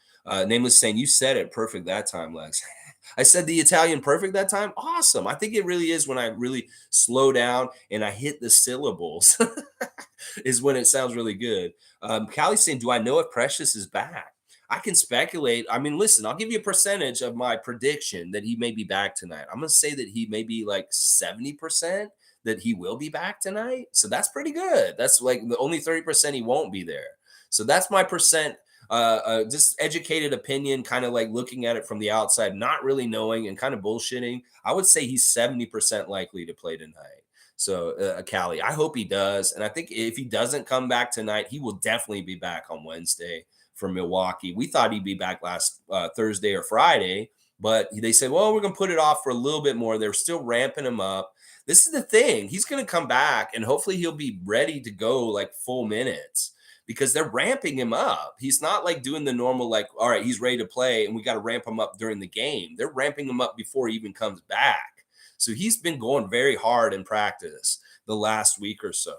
Nameless saying, you said it perfect that time, Lex. I said the Italian perfect that time. Awesome. I think it really is when I really slow down and I hit the syllables is when it sounds really good. Callie's saying, do I know if Precious is back? I can speculate. I mean, listen, I'll give you a percentage of my prediction that he may be back tonight. I'm going to say that he may be like 70% that he will be back tonight. So that's pretty good. That's like the only 30% he won't be there. So that's my percent. Just educated opinion, kind of like looking at it from the outside, not really knowing and kind of bullshitting. I would say he's 70% likely to play tonight. So, Callie, I hope he does. And I think if he doesn't come back tonight, he will definitely be back on Wednesday for Milwaukee. We thought he'd be back last Thursday or Friday, but they said, well, we're going to put it off for a little bit more. They're still ramping him up. This is the thing. He's going to come back and hopefully he'll be ready to go like full minutes because they're ramping him up. He's not like doing the normal, like, all right, he's ready to play and we got to ramp him up during the game. They're ramping him up before he even comes back. So he's been going very hard in practice the last week or so.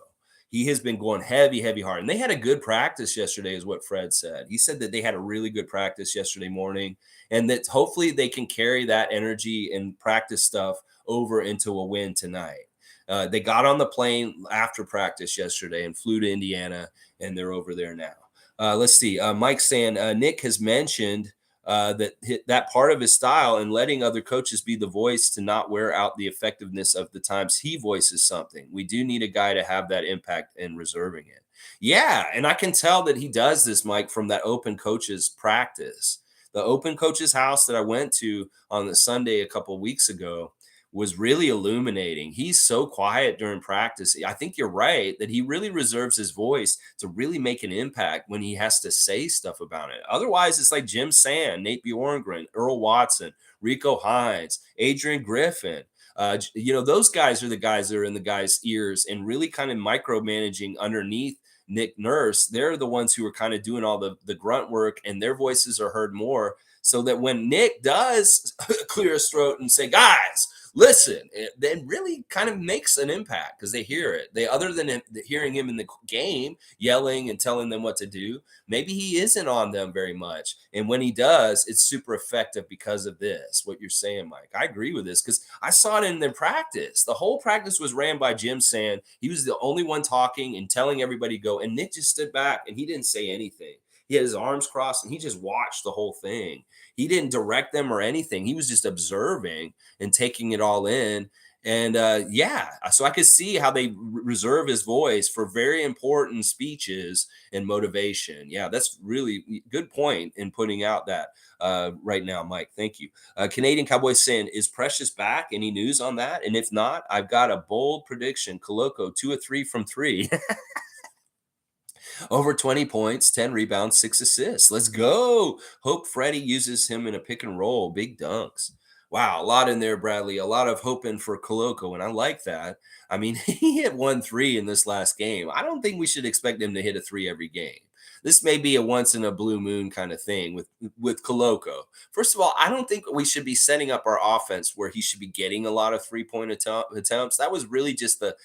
He has been going heavy, heavy hard. And they had a good practice yesterday is what Fred said. He said that they had a really good practice yesterday morning and that hopefully they can carry that energy and practice stuff over into a win tonight. They got on the plane after practice yesterday and flew to Indiana, and they're over there now. Let's see. Mike's saying Nick has mentioned that part of his style and letting other coaches be the voice to not wear out the effectiveness of the times he voices something. We do need a guy to have that impact and reserving it. Yeah, and I can tell that he does this, Mike, from that open coaches practice. The open coaches house that I went to on the Sunday a couple of weeks ago was really illuminating. He's so quiet during practice. I think you're right that he really reserves his voice to really make an impact when he has to say stuff about it. Otherwise, it's like Jim Sand, Nate Bjorngren, Earl Watson, Rico Hines, Adrian Griffin. Those guys are the guys that are in the guys' ears and really kind of micromanaging underneath Nick Nurse. They're the ones who are kind of doing all the grunt work, and their voices are heard more so that when Nick does clear his throat and say, guys, listen, it then really kind of makes an impact because they hear it. They, other than hearing him in the game yelling and telling them what to do, maybe he isn't on them very much. And when he does, it's super effective because of this, what you're saying, Mike. I agree with this because I saw it in their practice. The whole practice was ran by Jim Sand. He was the only one talking and telling everybody to go. And Nick just stood back and he didn't say anything. He had his arms crossed and he just watched the whole thing. He didn't direct them or anything. He was just observing and taking it all in. And so I could see how they reserve his voice for very important speeches and motivation. Yeah, that's really good point in putting out that right now, Mike. Thank you. Canadian Cowboy saying, is Precious back? Any news on that? And if not, I've got a bold prediction. Koloko, 2 of 3 from 3. Over 20 points, 10 rebounds, 6 assists. Let's go. Hope Freddie uses him in a pick and roll. Big dunks. Wow, a lot in there, Bradley. A lot of hoping for Koloko, and I like that. I mean, he hit 1 3 in this last game. I don't think we should expect him to hit a 3 every game. This may be a once in a blue moon kind of thing with Koloko. First of all, I don't think we should be setting up our offense where he should be getting a lot of 3-point attempts. That was really just the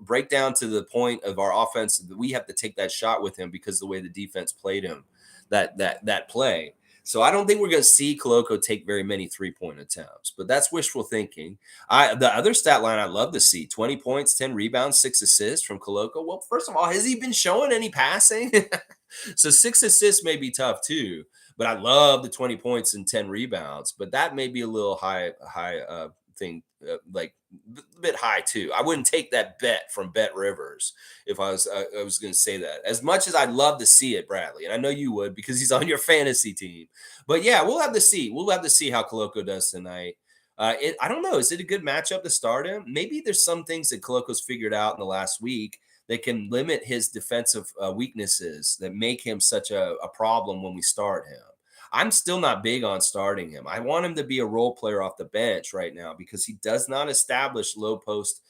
breakdown to the point of our offense that we have to take that shot with him because of the way the defense played him that play. So I don't think we're going to see Koloko take very many 3-point attempts, but that's wishful thinking. The other stat line I love to see: 20 points, 10 rebounds, 6 assists from Koloko. Well, first of all, has he been showing any passing? So 6 assists may be tough too, but I love the 20 points and 10 rebounds. But that may be a little high thing, like a bit high too. I wouldn't take that bet from Bet Rivers if I was going to say that. As much as I'd love to see it, Bradley, and I know you would because he's on your fantasy team. But yeah, we'll have to see. We'll have to see how Koloko does tonight. I don't know. Is it a good matchup to start him? Maybe there's some things that Koloko's figured out in the last week that can limit his defensive weaknesses that make him such a problem when we start him. I'm still not big on starting him. I want him to be a role player off the bench right now because he does not establish low post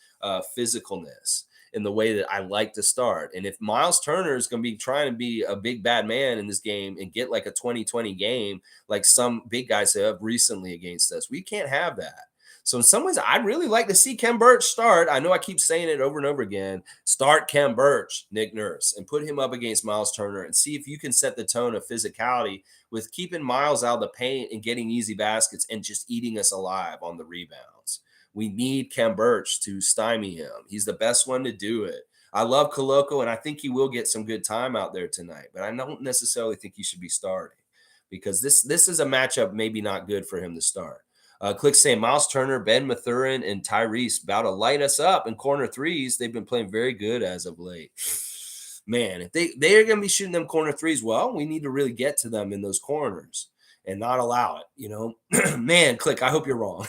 physicalness in the way that I like to start. And if Miles Turner is going to be trying to be a big bad man in this game and get like a 2020 game, like some big guys have recently against us, we can't have that. So in some ways, I'd really like to see Kem Birch start. I know I keep saying it over and over again. Start Kem Birch, Nick Nurse, and put him up against Miles Turner and see if you can set the tone of physicality with keeping Miles out of the paint and getting easy baskets and just eating us alive on the rebounds. We need Kem Birch to stymie him. He's the best one to do it. I love Koloko, and I think he will get some good time out there tonight, but I don't necessarily think he should be starting because this is a matchup maybe not good for him to start. Click saying Miles Turner, Ben Mathurin, and Tyrese about to light us up in corner threes. They've been playing very good as of late. Man, if they're going to be shooting them corner threes, well, we need to really get to them in those corners and not allow it. You know, man, Click, I hope you're wrong.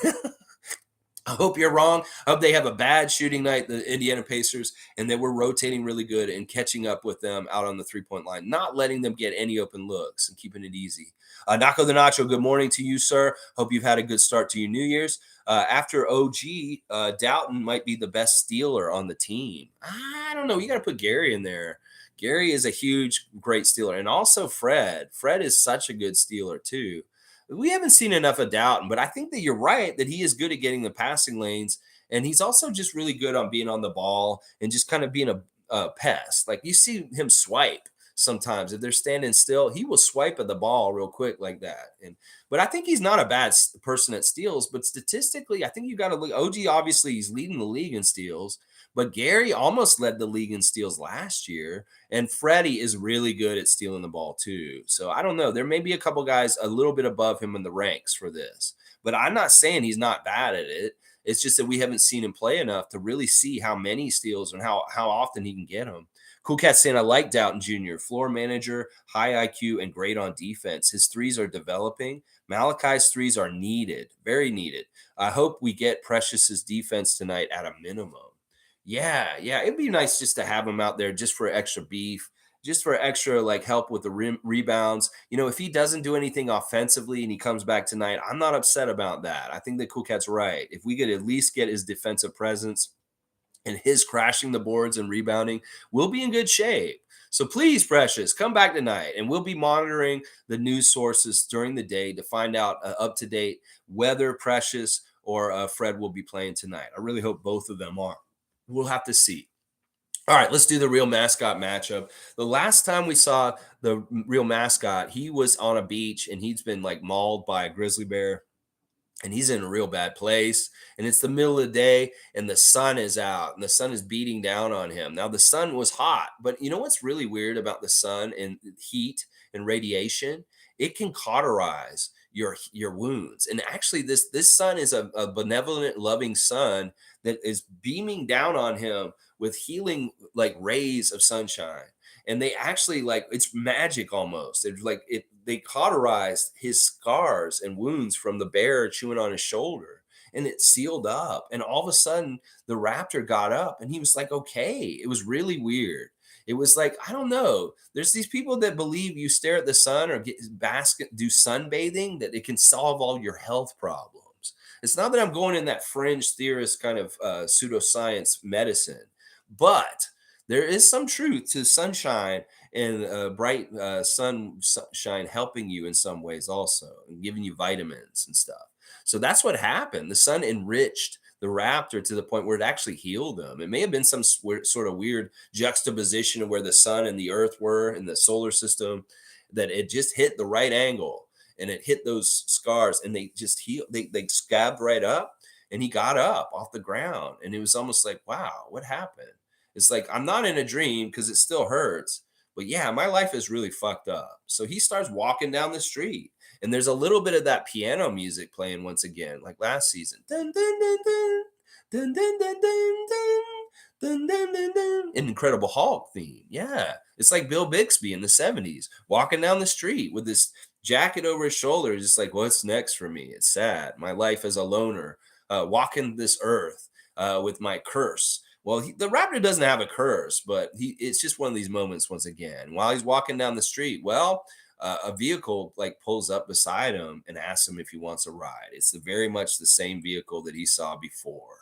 I hope you're wrong. I hope they have a bad shooting night, the Indiana Pacers, and that we're rotating really good and catching up with them out on the three-point line, not letting them get any open looks and keeping it easy. Naco the Nacho, good morning to you, sir. Hope you've had a good start to your New Year's. After OG, Dowtin might be the best stealer on the team. I don't know. You got to put Gary in there. Gary is a huge, great stealer. And also Fred. Fred is such a good stealer, too. We haven't seen enough of Dowtin, but I think that you're right that he is good at getting the passing lanes. And he's also just really good on being on the ball and just kind of being a pest. Like you see him swipe sometimes. If they're standing still, he will swipe at the ball real quick like that. But I think he's not a bad person at steals. But statistically, I think you got to look. OG, obviously, he's leading the league in steals. But Gary almost led the league in steals last year. And Freddie is really good at stealing the ball too. So I don't know. There may be a couple guys a little bit above him in the ranks for this. But I'm not saying he's not bad at it. It's just that we haven't seen him play enough to really see how many steals and how often he can get them. Cool Cat saying, I like Dowtin Jr., floor manager, high IQ, and great on defense. His threes are developing. Malachi's threes are needed, very needed. I hope we get Precious's defense tonight at a minimum. Yeah, it'd be nice just to have him out there just for extra beef, just for extra like help with the rebounds. You know, if he doesn't do anything offensively and he comes back tonight, I'm not upset about that. I think that Cool Cat's right. If we could at least get his defensive presence and his crashing the boards and rebounding, we'll be in good shape. So please, Precious, come back tonight, and we'll be monitoring the news sources during the day to find out up to date whether Precious or Fred will be playing tonight. I really hope both of them are. We'll have to see. All right, let's do the real mascot matchup. The last time we saw the real mascot, he was on a beach and he's been like mauled by a grizzly bear. And he's in a real bad place. And it's the middle of the day and the sun is out and the sun is beating down on him. Now, the sun was hot, but you know what's really weird about the sun and heat and radiation? It can cauterize your wounds. And actually, this sun is a benevolent, loving sun that is beaming down on him with healing like rays of sunshine. And they actually like it's magic almost. It's like they cauterized his scars and wounds from the bear chewing on his shoulder, and it sealed up. And all of a sudden, the raptor got up and he was like, okay. It was really weird. It was like, I don't know. There's these people that believe you stare at the sun or do sunbathing, that it can solve all your health problems. It's not that I'm going in that fringe theorist kind of pseudoscience medicine, but there is some truth to sunshine and bright sunshine helping you in some ways also and giving you vitamins and stuff. So that's what happened. The sun enriched the raptor to the point where it actually healed them. It may have been some sort of weird juxtaposition of where the sun and the earth were in the solar system, that it just hit the right angle and it hit those scars and they just healed. They scabbed right up and he got up off the ground. And it was almost like, wow, what happened? It's like, I'm not in a dream because it still hurts. But yeah, my life is really fucked up. So he starts walking down the street. And there's a little bit of that piano music playing once again, like last season. Dun, dun, dun, dun, dun, dun, dun, dun, dun, dun, dun, dun. An Incredible Hulk theme. Yeah. It's like Bill Bixby in the 70s, walking down the street with this jacket over his shoulder, just like, what's next for me? It's sad. My life as a loner, walking this earth with my curse. Well, the raptor doesn't have a curse, but it's just one of these moments once again. While he's walking down the street, well, a vehicle like pulls up beside him and asks him if he wants a ride. It's very much the same vehicle that he saw before,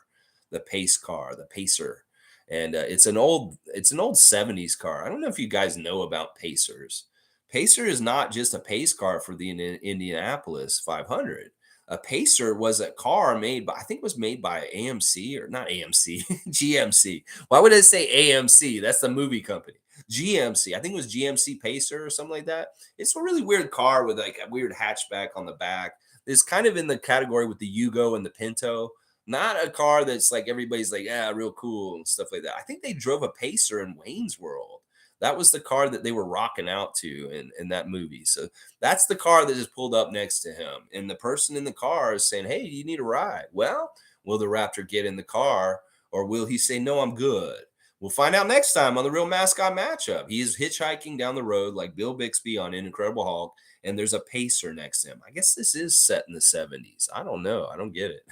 the pace car, the pacer. And it's an old 70s car. I don't know if you guys know about pacers. Pacer is not just a pace car for the Indianapolis 500. A pacer was a car made by, I think it was made by AMC, or not AMC, GMC. Why would I say AMC? That's the movie company. GMC. I think it was GMC Pacer or something like that. It's a really weird car with like a weird hatchback on the back. It's kind of in the category with the Yugo and the Pinto. Not a car that's like everybody's like, yeah, real cool and stuff like that. I think they drove a Pacer in Wayne's World. That was the car that they were rocking out to in that movie. So that's the car that just pulled up next to him. And the person in the car is saying, hey, you need a ride. Well, will the Raptor get in the car, or will he say, no, I'm good? We'll find out next time on the Real Mascot Matchup. He is hitchhiking down the road like Bill Bixby on Incredible Hulk, and there's a Pacer next to him. I guess this is set in the 70s. I don't know. I don't get it.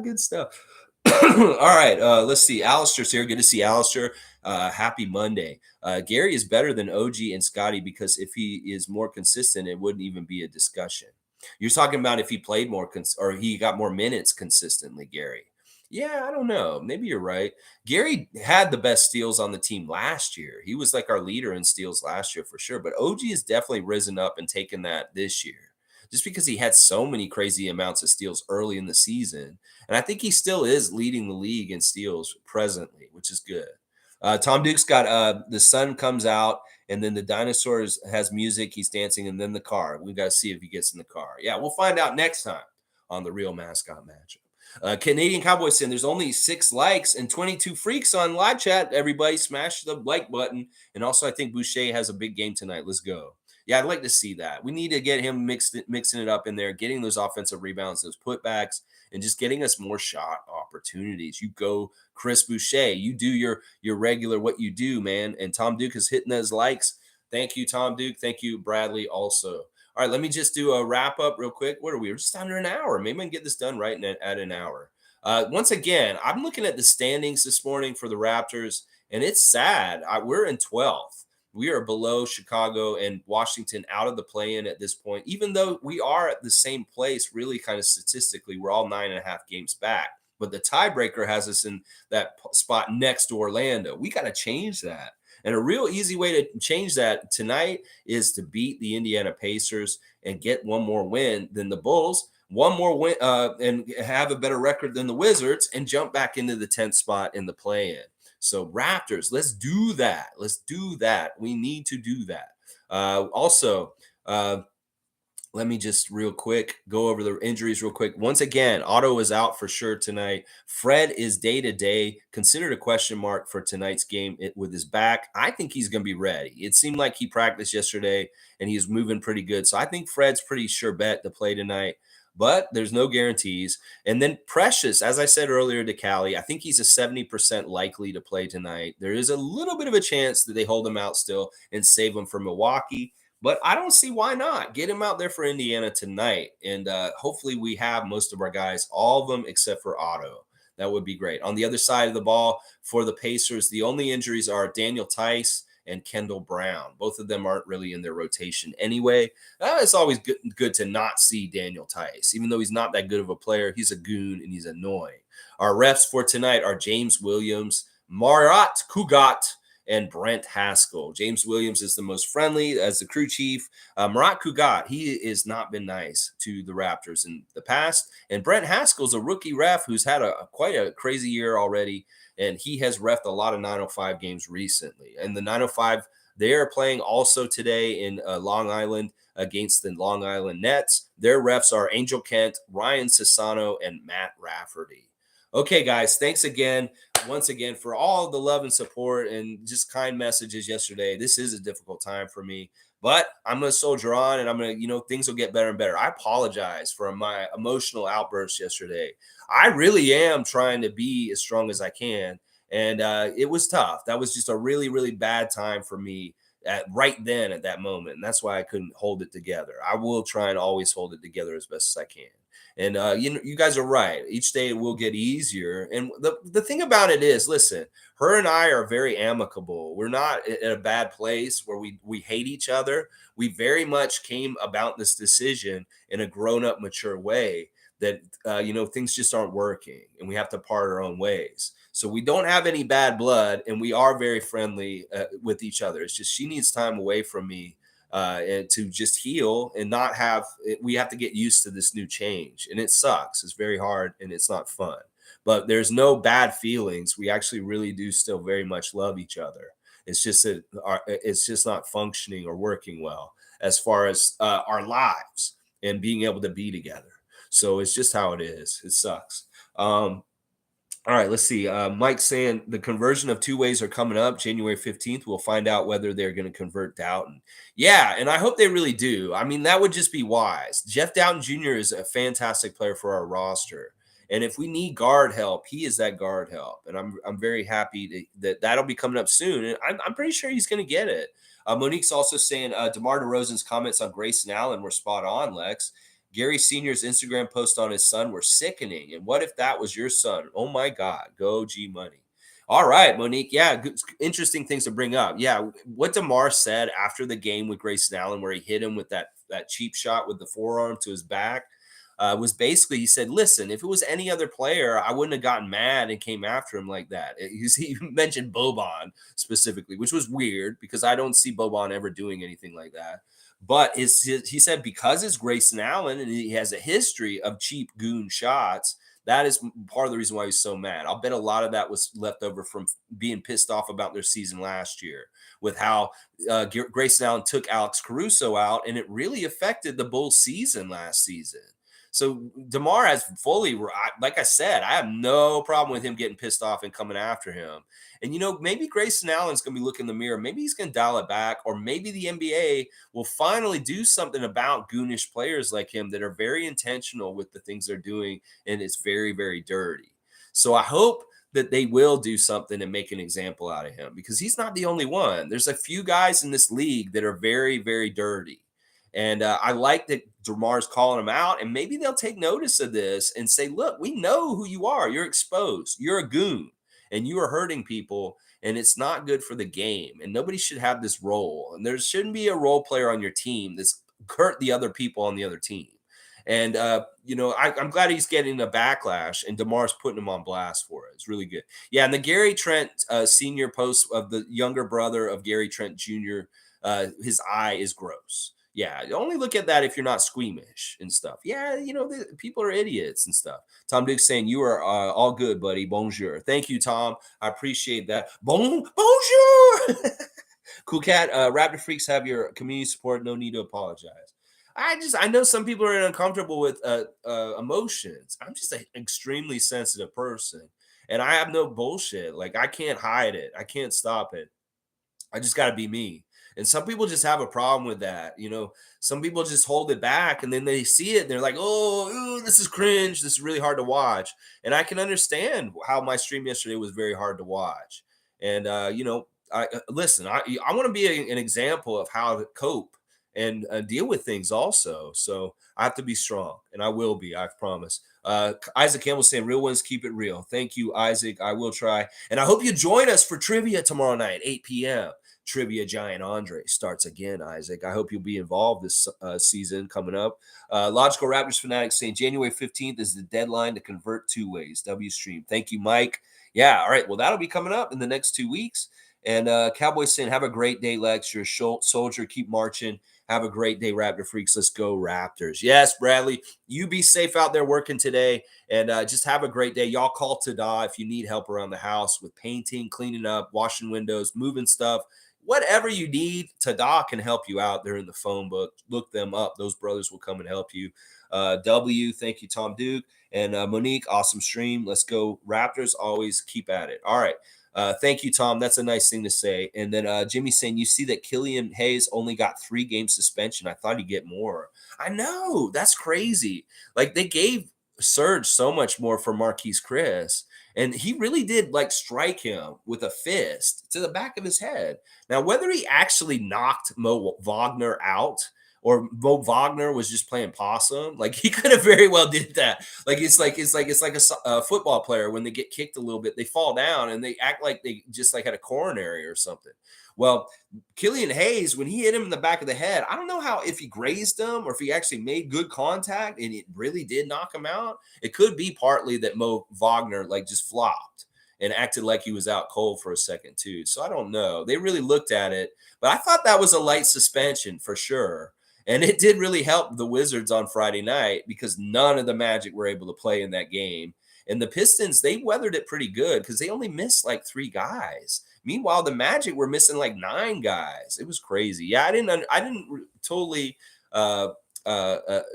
Good stuff. All right, let's see. Alistair's here. Good to see Alistair. Happy Monday. Gary is better than OG and Scotty because if he is more consistent, it wouldn't even be a discussion. You're talking about if he played more or he got more minutes consistently, Gary. Yeah, I don't know. Maybe you're right. Gary had the best steals on the team last year. He was like our leader in steals last year for sure. But OG has definitely risen up and taken that this year, just because he had so many crazy amounts of steals early in the season. And I think he still is leading the league in steals presently, which is good. Tom Duke's got the sun comes out, and then the dinosaurs has music. He's dancing, and then the car. We got to see if he gets in the car. Yeah, we'll find out next time on the Real Mascot Matchup. Canadian Cowboy saying there's only 6 likes and 22 freaks on live chat. Everybody smash the like button. And also, I think Boucher has a big game tonight. Let's go. Yeah, I'd like to see that. We need to get him mixing it up in there, getting those offensive rebounds, those putbacks, and just getting us more shot opportunities. You go, Chris Boucher. You do your regular what you do, man. And Tom Duke is hitting those likes. Thank you, Tom Duke. Thank you, Bradley, also. All right, let me just do a wrap up real quick. What are we? We're just under an hour. Maybe I can get this done right at an hour. Once again, I'm looking at the standings this morning for the Raptors, and it's sad. We're in 12th. We are below Chicago and Washington out of the play-in at this point, even though we are at the same place, really kind of statistically. We're all 9.5 games back. But the tiebreaker has us in that spot next to Orlando. We got to change that. And a real easy way to change that tonight is to beat the Indiana Pacers and get one more win than the Bulls, one more win, and have a better record than the Wizards and jump back into the 10th spot in the play-in. So Raptors, let's do that. Let's do that. We need to do that. Also, let me just real quick go over the injuries real quick. Once again, Otto is out for sure tonight. Fred is day-to-day, considered a question mark for tonight's game with his back. I think he's going to be ready. It seemed like he practiced yesterday, and he's moving pretty good. So I think Fred's pretty sure bet to play tonight, but there's no guarantees. And then Precious, as I said earlier to Callie, I think he's a 70% likely to play tonight. There is a little bit of a chance that they hold him out still and save him for Milwaukee. But I don't see why not. Get him out there for Indiana tonight. And hopefully we have most of our guys, all of them except for Otto. That would be great. On the other side of the ball for the Pacers, the only injuries are Daniel Tice and Kendall Brown. Both of them aren't really in their rotation anyway. It's always good to not see Daniel Tice. Even though he's not that good of a player, he's a goon and he's annoying. Our refs for tonight are James Williams, Marat Kugat, and Brent Haskell. James Williams is the most friendly as the crew chief. Marat Kugat, he has not been nice to the Raptors in the past. And Brent Haskell's a rookie ref who's had quite a crazy year already, and he has refed a lot of 905 games recently. And the 905, they are playing also today in Long Island against the Long Island Nets. Their refs are Angel Kent, Ryan Sassano, and Matt Rafferty. Okay, guys, thanks again, once again, for all the love and support and just kind messages yesterday. This is a difficult time for me, but I'm going to soldier on, and I'm going to, things will get better and better. I apologize for my emotional outburst yesterday. I really am trying to be as strong as I can, and it was tough. That was just a really, really bad time for me right then at that moment, and that's why I couldn't hold it together. I will try and always hold it together as best as I can. And you guys are right. Each day it will get easier. And the thing about it is, listen, her and I are very amicable. We're not in a bad place where we hate each other. We very much came about this decision in a grown up, mature way that things just aren't working, and we have to part our own ways. So we don't have any bad blood, and we are very friendly with each other. It's just she needs time away from me and to just heal and not have. We have to get used to this new change, and it sucks. It's very hard, and it's not fun. But there's no bad feelings. We actually really do still very much love each other. It's just that it's just not functioning or working well as far as our lives and being able to be together. So it's just how it is. It sucks. All right, let's see. Mike's saying the conversion of two ways are coming up January 15th. We'll find out whether they're going to convert Dowtin. Yeah, and I hope they really do. I mean, that would just be wise. Jeff Dowtin Jr. is a fantastic player for our roster. And if we need guard help, he is that guard help. And I'm very happy that that'll be coming up soon. And I'm pretty sure he's going to get it. Monique's also saying DeMar DeRozan's comments on Grayson Allen were spot on, Lex. Gary Sr.'s Instagram post on his son were sickening. And what if that was your son? Oh, my God. Go G Money. All right, Monique. Yeah, good, interesting things to bring up. Yeah, what DeMar said after the game with Grayson Allen, where he hit him with that cheap shot with the forearm to his back, was basically, he said, listen, if it was any other player, I wouldn't have gotten mad and came after him like that. He mentioned Boban specifically, which was weird because I don't see Boban ever doing anything like that. But he said because it's Grayson Allen and he has a history of cheap goon shots, that is part of the reason why he's so mad. I'll bet a lot of that was left over from being pissed off about their season last year with how Grayson Allen took Alex Caruso out, and it really affected the Bulls season last season. So DeMar has fully, like I said, I have no problem with him getting pissed off and coming after him. And, maybe Grayson Allen's going to be looking in the mirror. Maybe he's going to dial it back, or maybe the NBA will finally do something about goonish players like him that are very intentional with the things they're doing, and it's very, very dirty. So I hope that they will do something and make an example out of him, because he's not the only one. There's a few guys in this league that are very, very dirty. And I like that DeMar's calling them out, and maybe they'll take notice of this and say, look, we know who you are. You're exposed. You're a goon, and you are hurting people, and it's not good for the game. And nobody should have this role. And there shouldn't be a role player on your team that's hurt the other people on the other team. And, I'm glad he's getting a backlash, and DeMar's putting him on blast for it. It's really good. Yeah, and the Gary Trent senior post of the younger brother of Gary Trent Jr., his eye is gross. Yeah, only look at that if you're not squeamish and stuff. Yeah, people are idiots and stuff. Tom Duke's saying you are all good, buddy. Bonjour. Thank you, Tom. I appreciate that. Bonjour. Cool Cat. Raptor Freaks have your community support. No need to apologize. I know some people are uncomfortable with emotions. I'm just an extremely sensitive person, and I have no bullshit. Like, I can't hide it. I can't stop it. I just got to be me. And some people just have a problem with that. Some people just hold it back, and then they see it and they're like, oh, this is cringe. This is really hard to watch. And I can understand how my stream yesterday was very hard to watch. And, listen, I want to be an example of how to cope and deal with things also. So I have to be strong, and I will be, I promise. Isaac Campbell saying real ones keep it real. Thank you, Isaac. I will try. And I hope you join us for trivia tomorrow night, 8 p.m. Trivia Giant Andre starts again, Isaac. I hope you'll be involved this season coming up. Logical Raptors Fanatics saying January 15th is the deadline to convert two ways. W stream. Thank you, Mike. Yeah, all right. Well, that'll be coming up in the next 2 weeks. And Cowboys saying, have a great day, Lex. You're a soldier. Keep marching. Have a great day, Raptor Freaks. Let's go, Raptors. Yes, Bradley, you be safe out there working today, and just have a great day. Y'all call Tada if you need help around the house with painting, cleaning up, washing windows, moving stuff. Whatever you need, Tada can help you out. They're in the phone book. Look them up. Those brothers will come and help you. W, thank you, Tom Duke. And Monique, awesome stream. Let's go, Raptors. Always keep at it. All right. Thank you, Tom. That's a nice thing to say. And then Jimmy saying, you see that Killian Hayes only got 3-game suspension. I thought he'd get more. I know. That's crazy. Like, they gave Serge so much more for Marquise Chris. And he really did strike him with a fist to the back of his head. Now, whether he actually knocked Mo Wagner out or Mo Wagner was just playing possum. Like he could have very well did that. Like it's like a football player when they get kicked a little bit, they fall down and they act like they just like had a coronary or something. Well, Killian Hayes, when he hit him in the back of the head, I don't know how if he grazed him or if he actually made good contact and it really did knock him out. It could be partly that Mo Wagner like just flopped and acted like he was out cold for a second too. So I don't know. They really looked at it, but I thought that was a light suspension for sure. And it did really help the Wizards on Friday night because none of the Magic were able to play in that game. And the Pistons, they weathered it pretty good because they only missed like 3 guys. Meanwhile, the Magic were missing like 9 guys. It was crazy. Yeah, I didn't totally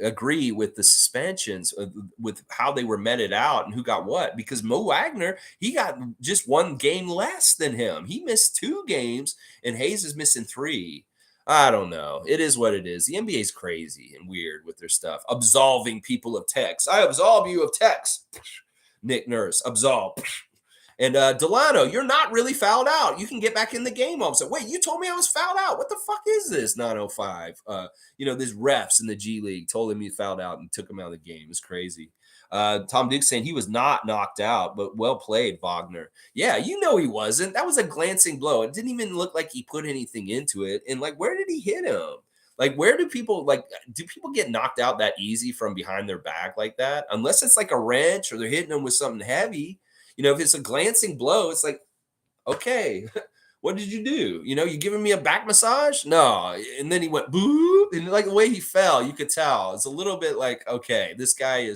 agree with the suspensions with how they were meted out and who got what, because Mo Wagner, he got just 1 game less than him. He missed 2 games and Hayes is missing 3. I don't know. It is what it is. The NBA is crazy and weird with their stuff. Absolving people of text. I absolve you of text. Nick Nurse, absolve. And Delano, you're not really fouled out. You can get back in the game. All of a sudden, wait, you told me I was fouled out. What the fuck is this? 905. These refs in the G League told him he fouled out and took him out of the game. It's crazy. Tom Duke saying he was not knocked out, but well played, Wagner. Yeah, he wasn't. That was a glancing blow. It didn't even look like he put anything into it. And like, where did he hit him? Like, where do people get knocked out that easy from behind their back like that? Unless it's like a wrench or they're hitting them with something heavy. If it's a glancing blow, it's like, okay, what did you do? You giving me a back massage? No. And then he went boo. And like the way he fell, you could tell. It's a little bit like, okay, this guy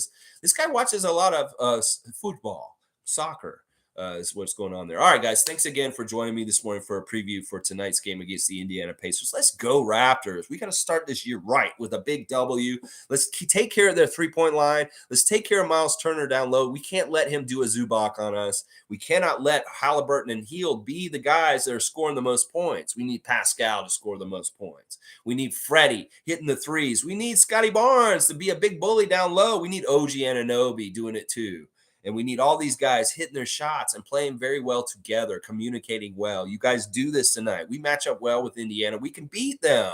watches a lot of football, soccer. Is what's going on there. All right, guys. Thanks again for joining me this morning for a preview for tonight's game against the Indiana Pacers. Let's go Raptors. We got to start this year right with a big W. Let's take care of their 3-point line. Let's take care of Miles Turner down low. We can't let him do a Zubac on us. We cannot let Halliburton and Hield be the guys that are scoring the most points. We need Pascal to score the most points. We need Freddie hitting the threes. We need Scotty Barnes to be a big bully down low. We need OG Anunoby doing it too. And we need all these guys hitting their shots and playing very well together, communicating well. You guys do this tonight. We match up well with Indiana. We can beat them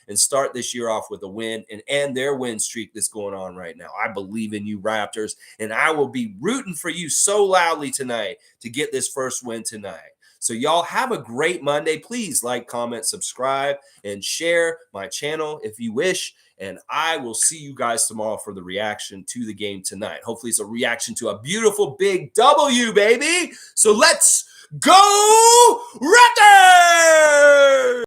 and start this year off with a win and end their win streak that's going on right now. I believe in you, Raptors, and I will be rooting for you so loudly tonight to get this first win tonight. So y'all have a great Monday. Please like, comment, subscribe, and share my channel if you wish. And I will see you guys tomorrow for the reaction to the game tonight. Hopefully it's a reaction to a beautiful big W, baby. So let's go Raptors!